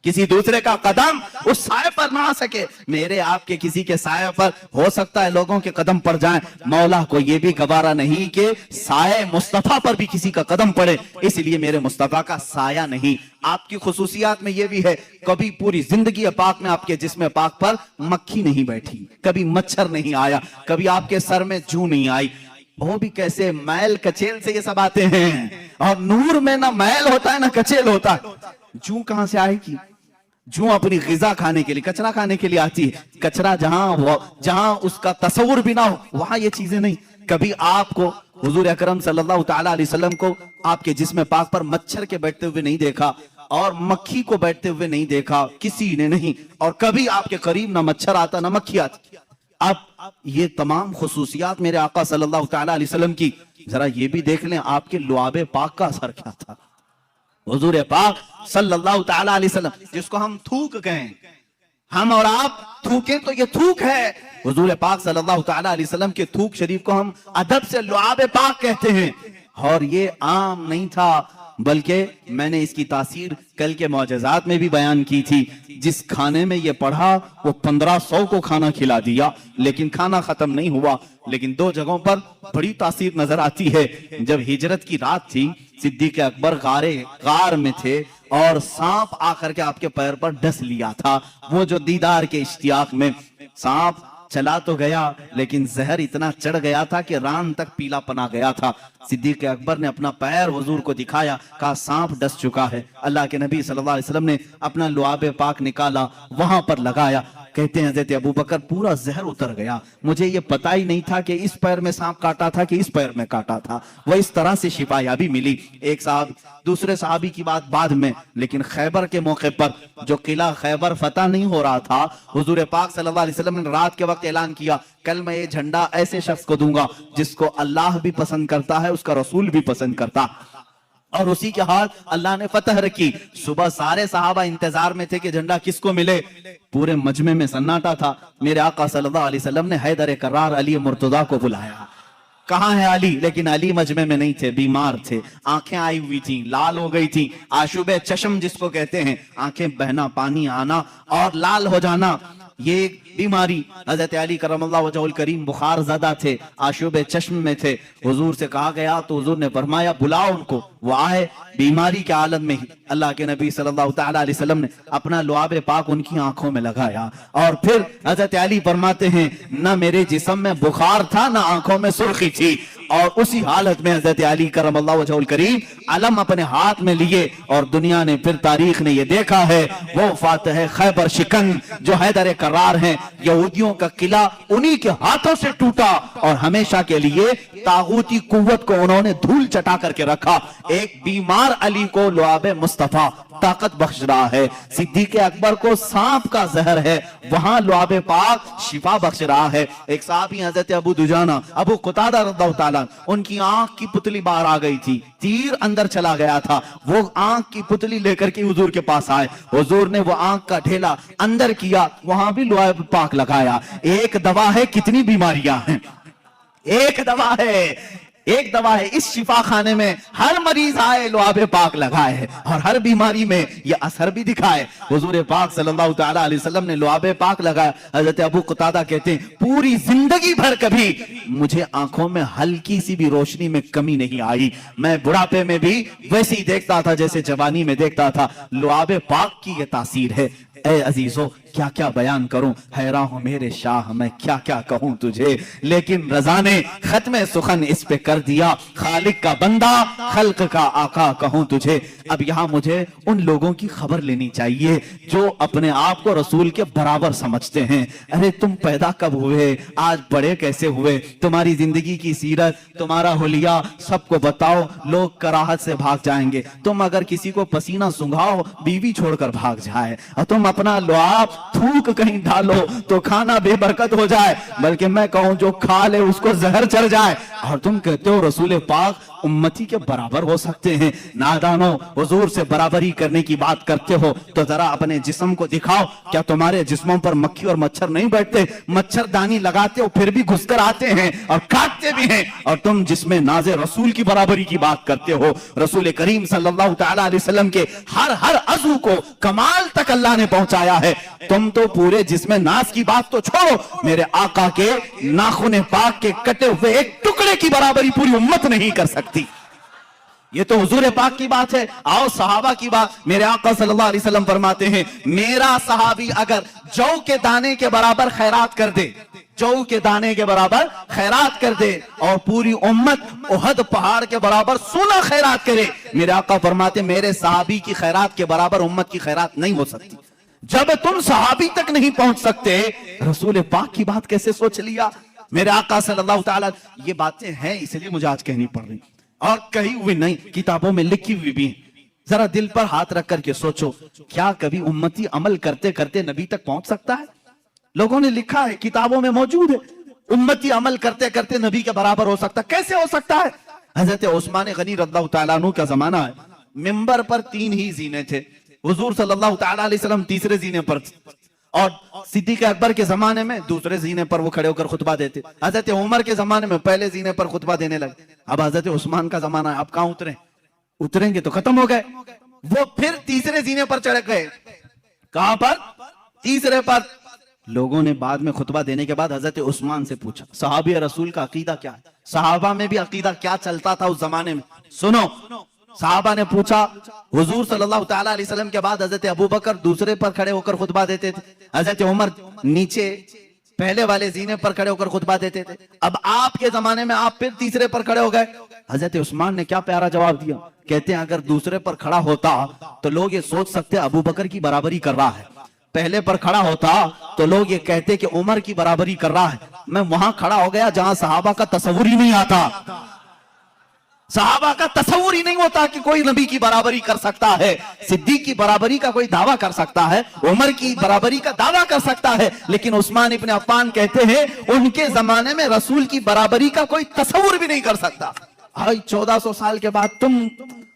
किसी दूसरे का कदम उस साए पर ना आ सके। मेरे आपके किसी के साए पर हो सकता है लोगों के कदम पड़ जाएं, मौला को ये भी गवारा नहीं कि साए मुस्तफा पर भी किसी का कदम पड़े, इसलिए मेरे मुस्तफा का साया नहीं। आपकी खुसूसियात में ये भी है, कभी पूरी जिंदगी पाक में आपके जिस्म पाक पर मक्खी नहीं बैठी, कभी मच्छर नहीं आया, कभी आपके सर में जू नहीं आई। वो भी कैसे, मैल कचेल से ये सब आते हैं, और नूर में ना मैल होता है ना कचेल होता है। जू कहां से आएगी? जू अपनी ग़िज़ा खाने के लिए, कचरा खाने के लिए आती है। कचरा जहां उसका तस्वुर भी ना हो, वहां ये चीजें नहीं। कभी आपको हुजूर अकरम सल्लल्लाहु तआला अलैहि वसल्लम को आपके जिस्म पाक पर मच्छर के बैठते हुए नहीं देखा और मक्खी को बैठते हुए नहीं देखा, किसी ने नहीं। और कभी आपके करीब ना मच्छर आता ना मक्खी आती। अब ये तमाम खुसूसियात मेरे आका सल्लल्लाहु तआला अलैहि वसल्लम की, जरा ये भी देख लें आपके लुआबे पाक का असर क्या था। हुजूर पाक सल्लल्लाहु ताला अलैहि वसल्लम, जिसको हम थूक कहें, हम और आप थूकें तो ये थूक है, हुजूर पाक सल्लल्लाहु ताला अलैहि वसल्लम के थूक शरीफ को हम अदब से लुआब पाक कहते हैं। और ये आम नहीं था, बल्कि मैंने इसकी तासीर कल के मौजज़ात में भी बयान की थी। जिस खाने में ये पढ़ा वो 1500 को खाना खिला दिया, लेकिन खाना खत्म नहीं हुआ। लेकिन दो जगहों पर बड़ी तासीर नजर आती है। जब हिजरत की रात थी, सिद्दीक अकबर गार में थे और सांप आकर के आपके पैर पर डस लिया था। वो जो दीदार के इश्तियाक में सांप चला तो गया, लेकिन जहर इतना चढ़ गया था कि रान तक पीला पना गया था। सिद्दीक अकबर ने अपना पैर हुजूर को दिखाया, कहा सांप डस चुका है। अल्लाह के नबी सल्लल्लाहु अलैहि वसल्लम ने अपना लुआब पाक निकाला, वहां पर लगाया। कहते हैं हज़रत अबू बकर पूरा जहर उतर गया, मुझे ये पता ही नहीं था कि इस पैर में सांप काटा था कि इस पैर में काटा था। वह इस तरह से शिफायाबी मिली। एक साहब दूसरे साहबी की बात बाद में, लेकिन खैबर के मौके पर जो किला खैबर फतह नहीं हो रहा था, हुजूर पाक सल्लल्लाहु अलैहि वसल्लम ने रात के वक्त ऐलान किया, कल मैं ये झंडा ऐसे शख्स को दूंगा जिसको अल्लाह भी पसंद करता है, उसका रसूल भी पसंद करता। और उसी के हाथ अल्लाह ने फतह रखी। सुबह सारे सहाबा इंतजार में थे कि झंडा किसको मिले। पूरे मजमे में सन्नाटा था। मेरे आका सल्लल्लाहु अलैहि वसल्लम ने हैदर करार अली मुर्तजा को बुलाया। कहाँ है अली? लेकिन अली मजमे में नहीं थे, बीमार थे, आंखें आई हुई थी, लाल हो गई थी। आशुबे चश्म जिसको कहते हैं, आंखें बहना, पानी आना और लाल हो जाना, ये बीमारी। हजरत अली करमल्लाहु वजहुल करीम बुखार ज़दा थे, आशुबे चश्म में थे। हुजूर से कहा गया तो हुजूर ने फरमाया बुलाओ उनको। वो आए, बीमारी के आलम में ही अल्लाह के नबी सल्लल्लाहु ताला अलैहि वसल्लम ने अपना लुआब पाक उनकी आंखों में लगाया। और फिर हजरत अली फरमाते हैं, न मेरे जिस्म में बुखार था, न आंखों में सुर्खी थी। और उसी हालत में हजरत अली करमल्लाहु वजहुल करीम अलम अपने हाथ में लिए, और दुनिया ने फिर तारीख ने ये देखा है, वो फातह खैबर शिकन जो हैदर करार हैं, यहूदियों का किला उन्हीं के हाथों से टूटा और हमेशा के लिए तागूती कुव्वत को उन्होंने धूल चटा करके रखा। एक बीमार अली को लुआब मुस्तफा ताकत बख्श रहा है। सिद्दीक अकबर को सांप का जहर है, वहां लुआब पाक शिफा बख्श रहा है। एक साहबी हजरत अबू दुजाना अबू कुतादा रज़ियल्लाहु ताला, उनकी आंख की पुतली बाहर आ गई थी, तीर अंदर चला गया था। वो आंख की पुतली लेकर के हुजूर के पास आए। हुजूर ने वो आंख का ढेला अंदर किया, वहां भी लुआब पाक लगाया। एक दवा है, कितनी बीमारियां हैं, एक दवा है, एक दवा है। इस शिफा खाने में हर मरीज आए, लुआब पाक लगाए, और हर बीमारी में ये असर भी दिखाए। हुजूर पाक सल्लल्लाहु ताला अलैहि वसल्लम ने लुआब पाक लगाया। हजरत अबू कुतादा कहते हैं, पूरी जिंदगी भर कभी मुझे आंखों में हल्की सी भी रोशनी में कमी नहीं आई। मैं बुढ़ापे में भी वैसे ही देखता था जैसे जवानी में देखता था। लुआब पाक की ये तासीर है। ए अजीजों, क्या क्या बयान करूं, हैरान हूं मेरे शाह, मैं क्या क्या कहूं तुझे। लेकिन रज़ा ने खत्म सुखन इस पे कर दिया, खालिक का बंदा, खल्क का आका कहूं तुझे। अब यहां मुझे उन लोगों की खबर लेनी चाहिए जो अपने आप को रसूल के बराबर समझते हैं। अरे तुम पैदा कब हुए, आज बड़े कैसे हुए, तुम्हारी जिंदगी की सीरत, तुम्हारा हुलिया सबको बताओ, लोग कराहत से भाग जाएंगे। तुम अगर किसी को पसीना सुंघाओ, बीवी छोड़कर भाग जाए, और तुम अपना लुआब थूक कहीं डालो तो खाना बेबरकत हो जाए, बल्कि मैं कहूं जो खा ले उसको जहर चढ़ जाए। और तुम कहते हो रसूल पाक उम्मती के बराबर हो सकते हैं। नादानो, हुजूर से बराबरी करने की बात करते हो तो जरा अपने जिस्म को दिखाओ। क्या तुम्हारे जिस्मों पर मक्खी और मच्छर नहीं बैठते? मच्छरदानी लगाते हो फिर भी घुसकर आते हैं और काटते भी हैं। और तुम जिसमें नाज़े रसूल की बराबरी की बात करते हो, रसूल करीम सल्लल्लाहु ताला अलैहि वसल्लम के हर अज़ू को कमाल तक अल्लाह ने पहुंचाया है। तुम तो पूरे जिस्म नास की बात तो छोड़ो, मेरे आका के नाखून पाक के कटे हुए एक टुकड़े की बराबरी पूरी उम्मत नहीं कर सकती। ये तो हुजूर पाक की बात है। आओ सहाबा की बात। मेरे आका सल्लल्लाहु अलैहि वसल्लम फरमाते हैं, मेरा सहाबी अगर जौ के दाने के बराबर खैरात कर दे, जौ के दाने के बराबर खैरात कर दे, और पूरी उम्मत उहद पहाड़ के बराबर सोना खैरात करे, मेरे आका फरमाते मेरे सहाबी की खैरात के बराबर उम्मत की खैरात नहीं हो सकती। जब तुम सहाबी तक नहीं पहुंच सकते, रसूल पाक की बात कैसे सोच लिया? मेरे आका सल्लल्लाहु ताला, ये बातें हैं इसलिए मुझे आज कहनी पड़ रही, और कही हुई नहीं, किताबों में लिखी हुई भी है। जरा दिल पर हाथ रख करके सोचो, क्या कभी उम्मती अमल करते करते नबी तक पहुंच सकता है? लोगों ने लिखा है, किताबों में मौजूद है, उम्मती अमल करते करते नबी के बराबर हो सकता। कैसे हो सकता है? हजरत उस्मान गनी रज़ियल्लाहु ताला अन्हु का जमाना है, منبر پر 3 ہی زینے تھے، حضور صلی اللہ تعالیٰ علیہ وسلم تیسرے زینے پر تھے، اور صدیق اکبر کے زمانے میں دوسرے زینے پر وہ کھڑے ہو کر خطبہ دیتے، حضرت عمر کے زمانے میں پہلے زینے پر خطبہ دینے لگے، اب حضرت عثمان کا زمانہ ہے، اب کہاں اتریں گے تو ختم ہو گئے، وہ پھر تیسرے زینے پر چڑھ گئے، کہاں پر؟ تیسرے پر۔ لوگوں نے بعد میں خطبہ دینے کے بعد حضرت عثمان سے پوچھا صحابی رسول کا عقیدہ کیا ہے، صحابہ میں بھی عقیدہ کیا چلتا تھا اس زمانے میں، سنو۔ صحابہ نے پوچھا، حضور صلی اللہ تعالیٰ علیہ وسلم کے بعد حضرت ابوبکر دوسرے پر کھڑے ہو کر خطبہ دیتے تھے، حضرت عمر نیچے پہلے والے زینے پر کھڑے ہو کر خطبہ دیتے تھے، اب آپ کے زمانے میں آپ پھر تیسرے پر کھڑے ہو گئے۔ حضرت عثمان نے کیا پیارا جواب دیا، کہتے ہیں اگر دوسرے پر کھڑا ہوتا تو لوگ یہ سوچ سکتے ابوبکر کی برابری کر رہا ہے، پہلے پر کھڑا ہوتا تو لوگ یہ کہتے کہ عمر کی برابری کر رہا ہے، میں وہاں کھڑا ہو گیا جہاں صحابہ کا تصور ہی نہیں آتا، صحابہ کا تصور ہی نہیں ہوتا کہ کوئی نبی کی برابری کر سکتا ہے، صدیق کی برابری کا کوئی دعویٰ کر سکتا ہے، عمر کی برابری کا دعویٰ کر سکتا ہے، لیکن عثمان ابن عفان کہتے ہیں ان کے زمانے میں رسول کی برابری کا کوئی تصور بھی نہیں کر سکتا۔ 1400 سال کے بعد تم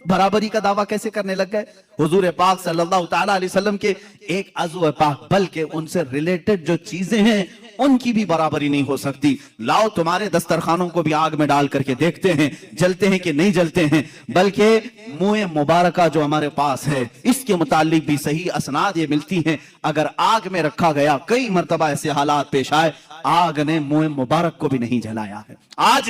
برابری کا دعویٰ کیسے کرنے لگ گئے؟ حضور پاک صلی اللہ تعالیٰ علیہ وسلم کے ایک عضو پاک بلکہ ان سے ریلیٹڈ جو چیزیں ہیں ان کی بھی برابری نہیں ہو سکتی۔ لاؤ تمہارے دسترخوانوں کو بھی آگ میں ڈال کر کے دیکھتے ہیں جلتے ہیں کہ نہیں جلتے ہیں، بلکہ منہ مبارکہ جو ہمارے پاس ہے اس کے متعلق بھی صحیح اسناد یہ ملتی ہیں، اگر آگ میں رکھا گیا کئی مرتبہ ایسے حالات پیش آئے آگ نے منہ مبارک کو بھی نہیں جلایا ہے، آج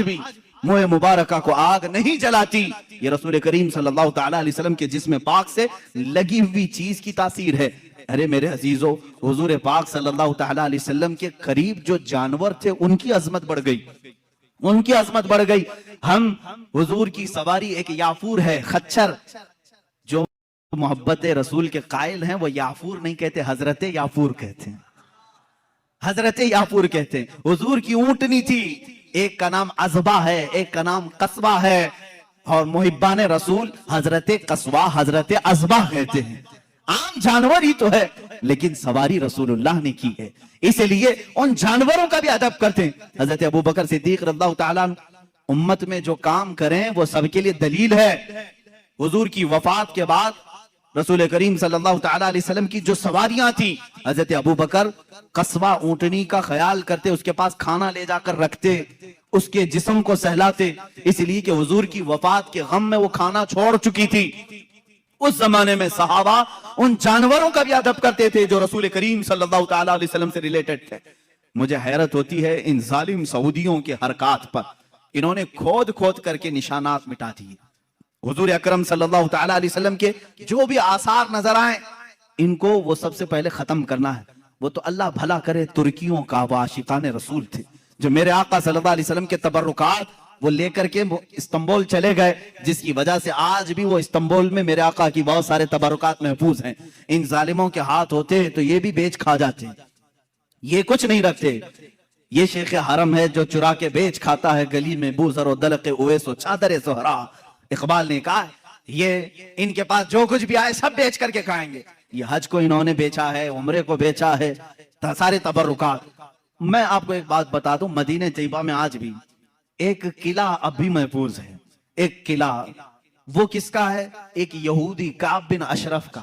بھی منہ مبارکہ کو آگ نہیں جلاتی، یہ رسول کریم صلی اللہ تعالیٰ علیہ وسلم کے جسم پاک سے لگی ہوئی چیز کی تاثیر ہے۔ ارے میرے عزیزو، حضور پاک صلی اللہ تعالیٰ علیہ وسلم کے قریب جو جانور تھے ان کی عظمت بڑھ گئی، ہم حضور کی سواری ایک یافور ہے، خچر، جو محبت رسول کے قائل ہیں وہ یافور نہیں کہتے، حضرت یافور کہتے ہیں، حضور کی اونٹنی تھی، ایک کا نام عزبہ ہے، ایک کا نام قصبہ ہے، اور محبان رسول حضرت قصبہ حضرت عزبہ کہتے ہیں، عام جانور ہی تو ہے لیکن سواری رسول اللہ نے کی ہے، اس لیے ان جانوروں کا بھی ادب کرتے ہیں۔ حضرت ابوبکر صدیق رضی اللہ تعالیٰ امت میں جو کام کریں وہ سب کے لیے دلیل ہے۔ حضور کی وفات کے بعد رسول کریم صلی اللہ تعالیٰ علیہ وسلم کی جو سواریاں تھیں، حضرت ابوبکر قصبہ اونٹنی کا خیال کرتے، اس کے پاس کھانا لے جا کر رکھتے، اس کے جسم کو سہلاتے، اس لیے کہ حضور کی وفات کے غم میں وہ کھانا چھوڑ چکی تھی۔ اس زمانے میں صحابہ ان جانوروں کا بھی ادب کرتے تھے جو رسول کریم صلی اللہ تعالیٰ علیہ وسلم سے ریلیٹڈ تھے۔ مجھے حیرت ہوتی ہے ان ظالم سعودیوں کے حرکات پر، انہوں نے کھود کر کے نشانات مٹا دیے۔ حضور اکرم صلی اللہ تعالیٰ علیہ وسلم کے جو بھی آثار نظر آئیں ان کو وہ سب سے پہلے ختم کرنا ہے۔ وہ تو اللہ بھلا کرے ترکیوں کا وہ عاشقان رسول تھے جو میرے آقا صلی اللہ علیہ وسلم کے تبرکات وہ لے کر کے استنبول چلے گئے، جس کی وجہ سے آج بھی وہ استنبول میں میرے آقا کی بہت سارے تبرکات محفوظ ہیں۔ ان ظالموں کے ہاتھ ہوتے تو یہ بھی بیچ کھا جاتے، یہ کچھ نہیں رکھتے۔ یہ شیخ حرم ہے جو چرا کے بیچ کھاتا ہے، گلی میں بوزر و دلق اویس و چادر زہرا۔ اقبال نے کہا یہ ان کے پاس جو کچھ بھی آئے سب بیچ کر کے کھائیں گے۔ یہ حج کو انہوں نے بیچا ہے، عمرے کو بیچا ہے، سارے تبرکات۔ میں آپ کو ایک بات بتا دوں، مدینہ طیبہ میں آج بھی ایک قلعہ اب بھی محفوظ ہے، ایک قلعہ، وہ کس کا ہے؟ ایک یہودی کعب بن اشرف کا،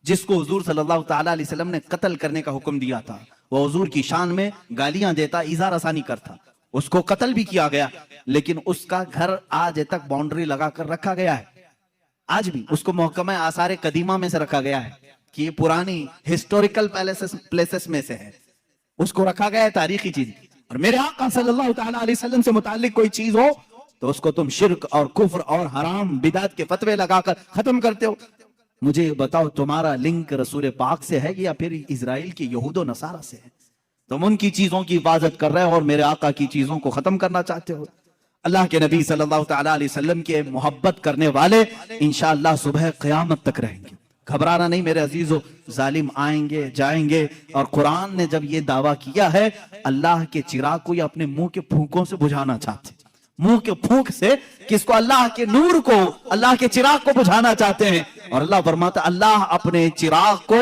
جس کو حضور صلی اللہ تعالیٰ علیہ وسلم نے قتل کرنے کا حکم دیا تھا۔ وہ حضور کی شان میں گالیاں دیتا، ایذا رسانی کرتا، اس کو قتل بھی کیا گیا، لیکن اس کا گھر آج تک باؤنڈری لگا کر رکھا گیا ہے۔ آج بھی اس کو محکمہ آثار قدیمہ میں سے رکھا گیا ہے کہ یہ پرانی ہسٹوریکل پلیسز میں سے ہے، اس کو رکھا گیا ہے، تاریخی چیز۔ اور میرے آقا صلی اللہ تعالیٰ علیہ وسلم سے متعلق کوئی چیز ہو تو اس کو تم شرک اور کفر اور حرام بدعت کے فتوے لگا کر ختم کرتے ہو۔ مجھے بتاؤ تمہارا لنک رسول پاک سے ہے یا پھر اسرائیل کے یہود و نصارہ سے ہے؟ تم ان کی چیزوں کی حفاظت کر رہے ہو اور میرے آقا کی چیزوں کو ختم کرنا چاہتے ہو۔ اللہ کے نبی صلی اللہ تعالیٰ علیہ وسلم کے محبت کرنے والے انشاءاللہ صبح قیامت تک رہیں گے۔ گھبرانا نہیں میرے عزیزو، ظالم آئیں گے جائیں گے، اور قرآن نے جب یہ دعویٰ کیا ہے اللہ کے چراغ کو یہ اپنے منہ کے پھونکوں سے بجھانا چاہتے ہیں، منہ کے پھونک سے کس کو؟ اللہ کے نور کو، اللہ کے چراغ کو بجھانا چاہتے ہیں، اور اللہ فرماتا اللہ اپنے چراغ کو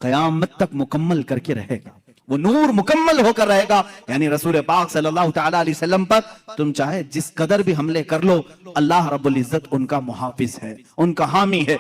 قیامت تک مکمل کر کے رہے گا۔ وہ نور مکمل ہو کر رہے گا. یعنی رسول پاک صلی اللہ تعالی علیہ وسلم پر تم چاہے جس قدر بھی حملے کر لو، اللہ رب العزت ان کا محافظ ہے، ان کا حامی ہے.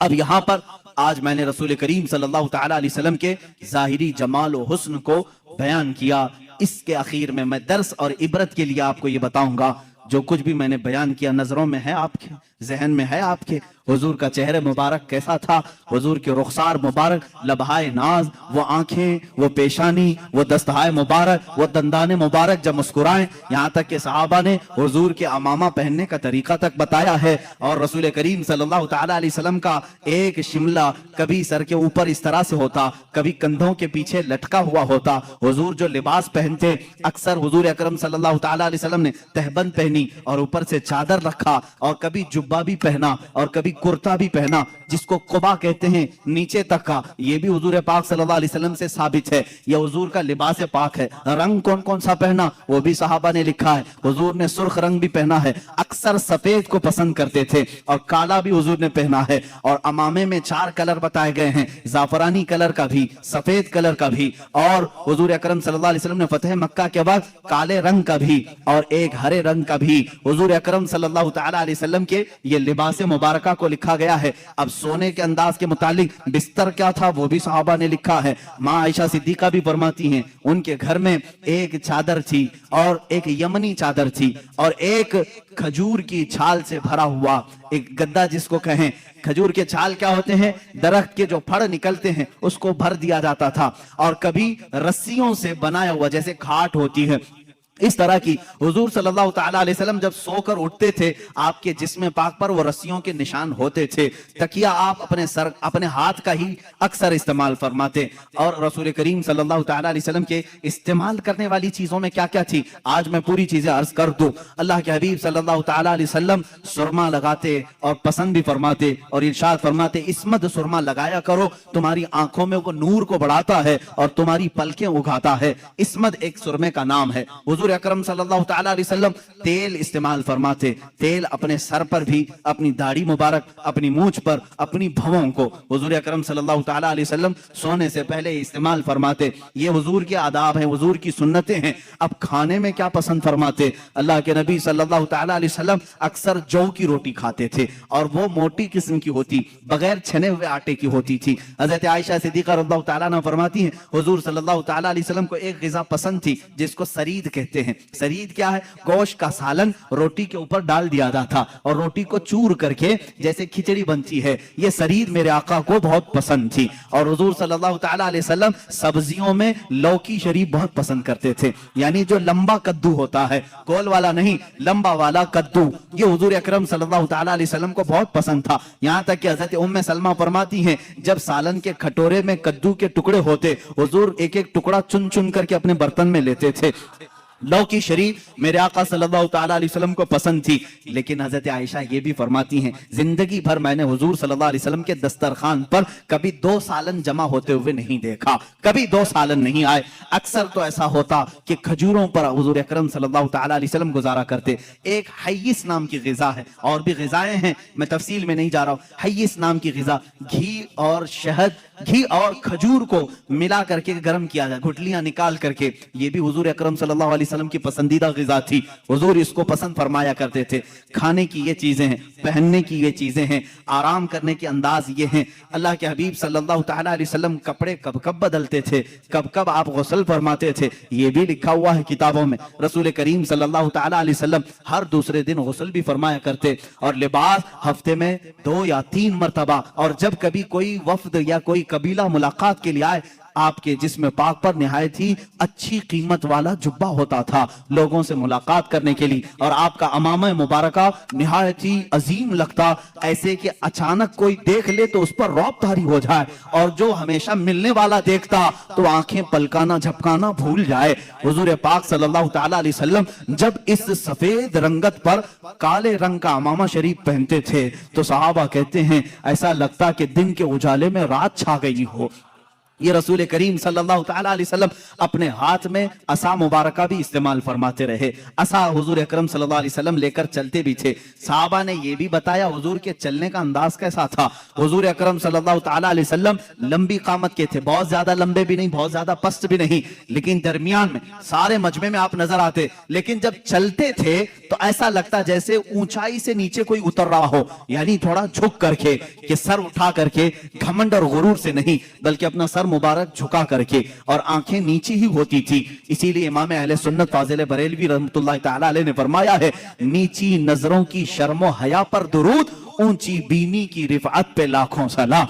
اب یہاں پر آج میں نے رسول کریم صلی اللہ تعالی علیہ وسلم کے ظاہری جمال و حسن کو بیان کیا. اس کے اخیر میں درس اور عبرت کے لیے آپ کو یہ بتاؤں گا، جو کچھ بھی میں نے بیان کیا نظروں میں ہے، آپ کے ذہن میں ہے، آپ کے حضور کا چہرہ مبارک کیسا تھا، حضور کے رخسار مبارک، لبہائے ناز، وہ آنکھیں، وہ پیشانی، وہ دستہائے مبارک، وہ دندان مبارک جب مسکرائیں. یہاں تک کہ صحابہ نے حضور کے امامہ پہننے کا طریقہ تک بتایا ہے. اور رسول کریم صلی اللہ تعالی علیہ وسلم کا ایک شملہ کبھی سر کے اوپر اس طرح سے ہوتا، کبھی کندھوں کے پیچھے لٹکا ہوا ہوتا. حضور جو لباس پہنتے، اکثر حضور اکرم صلی اللہ تعالی علیہ وسلم نے تہبند پہنی اور اوپر سے چادر رکھا، اور کبھی جبہ بھی پہنا اور کبھی کرتا بھی پہنا، جس کو قبا کہتے ہیں، نیچے تک کا. یہ بھی حضور پاک صلی اللہ علیہ وسلم سے ثابت ہے، یہ حضور کا لباس پاک ہے. رنگ کون کون سا پہنا وہ بھی صحابہ نے لکھا ہے. حضور نے سرخ رنگ بھی پہنا ہے، اکثر سفید کو پسند کرتے تھے، اور کالا بھی حضور نے پہنا ہے. اور امامے میں 4 کلر بتائے گئے ہیں، زعفرانی کلر کا بھی، سفید کلر کا بھی، اور حضور اکرم صلی اللہ علیہ وسلم نے فتح مکہ کے بعد کالے رنگ کا بھی اور ایک ہرے رنگ کا بھی حضور اکرم صلی اللہ تعالی علیہ وسلم کے یہ لباس مبارکہ کو لکھا گیا ہے. اب سونے کے انداز کے متعلق بستر کیا تھا وہ بھی صحابہ نے لکھا ہے. ماں عائشہ صدیقہ بھی فرماتی ہیں ان کے گھر میں ایک چادر تھی، اور ایک یمنی چادر تھی، اور ایک کھجور کی چھال سے بھرا ہوا ایک گدا، جس کو کہیں. کھجور کے چھال کیا ہوتے ہیں؟ درخت کے جو پھڑ نکلتے ہیں اس کو بھر دیا جاتا تھا. اور کبھی رسیوں سے بنایا ہوا جیسے کھاٹ ہوتی ہے، اس طرح کی. حضور صلی اللہ تعالی علیہ وسلم جب سو کر اٹھتے تھے آپ کے جسم پاک پر وہ رسیوں کے نشان ہوتے تھے. تکیہ آپ اپنے ہاتھ کا ہی اکثر استعمال فرماتے. اور رسول کریم صلی اللہ تعالی علیہ وسلم کے استعمال کرنے والی چیزوں میں کیا کیا تھی آج میں پوری چیزیں عرض کر دوں. اللہ کے حبیب صلی اللہ تعالی علیہ وسلم سرما لگاتے اور پسند بھی فرماتے، اور ارشاد فرماتے اسمد سرما لگایا کرو، تمہاری آنکھوں میں وہ نور کو بڑھاتا ہے اور تمہاری پلکیں اگاتا ہے. اسمد ایک سرمے کا نام ہے. حضور اکرم صلی اللہ تعالی علیہ وسلم تیل استعمال فرماتے. تیل اپنے سر پر بھی، اپنی داڑھی مبارک، اپنی مونچھ پر، اپنی بھووں کو حضور اکرم صلی اللہ تعالی علیہ وسلم سونے سے پہلے استعمال فرماتے. یہ حضور کے آداب ہیں، حضور کی سنتیں ہیں. اب کھانے میں کیا پسند فرماتے؟ اللہ کے نبی صلی اللہ تعالی علیہ وسلم اکثر جو کی روٹی کھاتے تھے، اور وہ موٹی قسم کی ہوتی، بغیر چھنے ہوئے آٹے کی ہوتی تھی. حضرت عائشہ صدیقہ رضی اللہ تعالیٰ عنہ فرماتی ہیں حضور صلی اللہ تعالی علیہ وسلم کو ایک غذا پسند تھی جس کو سرید کہتے ہیں. سرید کیا ہے؟ گوشت کا سالن روٹی کے اوپر ڈال دیا جاتا تھا اور روٹی کو چور کر کے جیسے کھچڑی بنتی ہے. یہ سرید میرے آقا کو بہت پسند تھی. اور حضور صلی اللہ تعالی علیہ وسلم سبزیوں میں لوکی شریف بہت پسند کرتے تھے، یعنی جو لمبا کدو ہوتا ہے، گول والا نہیں، لمبا والا کدو، یہ حضور اکرم صلی اللہ تعالی علیہ وسلم کو بہت پسند تھا. یہاں تک کہ حضرت ام سلمہ فرماتی ہیں جب سالن کے کھٹورے میں کدو کے ٹکڑے ہوتے حضور ایک ایک ٹکڑا چن چن کر کے اپنے برتن میں لیتے تھے. لوکی شریف میرے آقا صلی اللہ تعالی علیہ وسلم کو پسند تھی. لیکن حضرت عائشہ یہ بھی فرماتی ہیں زندگی بھر میں نے حضور صلی اللہ علیہ وسلم کے دسترخوان پر کبھی 2 سالن جمع ہوتے ہوئے نہیں دیکھا، کبھی 2 سالن نہیں آئے. اکثر تو ایسا ہوتا کہ کھجوروں پر حضور اکرم صلی اللہ تعالی علیہ وسلم گزارا کرتے. ایک حیث نام کی غذا ہے، اور بھی غذائیں ہیں، میں تفصیل میں نہیں جا رہا ہوں. حیث نام کی غذا، گھی اور شہد، گھی اور کھجور کو ملا کر کے گرم کیا جائے، گھٹلیاں نکال کر کے، یہ بھی حضور اکرم صلی اللہ علیہ وسلم کی پسندیدہ غذا تھی. حضور اس کو پسند فرمایا کرتے تھے. کھانے کی یہ چیزیں ہیں، پہننے کی یہ چیزیں ہیں، آرام کرنے کے انداز یہ ہیں. اللہ کے حبیب صلی اللہ تعالی علیہ وسلم کپڑے کب کب بدلتے تھے، کب کب آپ غسل فرماتے تھے، یہ بھی لکھا ہوا ہے کتابوں میں. رسول کریم صلی اللہ تعالی علیہ وسلم ہر دوسرے دن غسل بھی فرمایا کرتے، اور لباس ہفتے میں 2 یا 3 مرتبہ. اور جب کبھی کوئی وفد یا کوئی قبیلہ ملاقات کے لیے آئے، آپ کے جسم پاک پر نہایت ہی اچھی قیمت والا جبہ ہوتا تھا لوگوں سے ملاقات کرنے کے لیے. اور آپ کا امامہ مبارکہ نہایت ہی عظیم لگتا، ایسے کہ اچانک کوئی دیکھ لے تو اس پر رعب طاری ہو جائے، اور جو ہمیشہ ملنے والا دیکھتا تو آنکھیں پلکانا جھپکانا بھول جائے. حضور پاک صلی اللہ تعالی علیہ وسلم جب اس سفید رنگت پر کالے رنگ کا امامہ شریف پہنتے تھے تو صحابہ کہتے ہیں ایسا لگتا کہ دن کے اجالے میں رات چھا گئی ہو. یہ رسول کریم صلی اللہ تعالیٰ علیہ وسلم اپنے ہاتھ میں عصا مبارکہ بھی استعمال فرماتے رہے. عصا حضور اکرم صلی اللہ علیہ وسلم لے کر چلتے بھی تھے. صحابہ نے یہ بھی بتایا حضور کے چلنے کا انداز کیسا تھا. حضور اکرم صلی اللہ تعالیٰ علیہ وسلم لمبی قامت کے تھے, بہت زیادہ لمبے بھی نہیں, بہت زیادہ پست بھی نہیں, لیکن درمیان میں سارے مجمع میں آپ نظر آتے. لیکن جب چلتے تھے تو ایسا لگتا جیسے اونچائی سے نیچے کوئی اتر رہا ہو, یعنی تھوڑا جھک کر کے, کہ سر اٹھا کر کے, گھمنڈ اور غرور سے نہیں, بلکہ اپنا سر مبارک جھکا کر کے, اور آنکھیں نیچی ہی ہوتی تھی. اسی لیے امام اہل سنت فاضل بریلوی رحمۃ اللہ تعالی علیہ نے فرمایا ہے, نیچی نظروں کی شرم و حیا پر درود, اونچی بینی کی رفعت پہ لاکھوں سلام.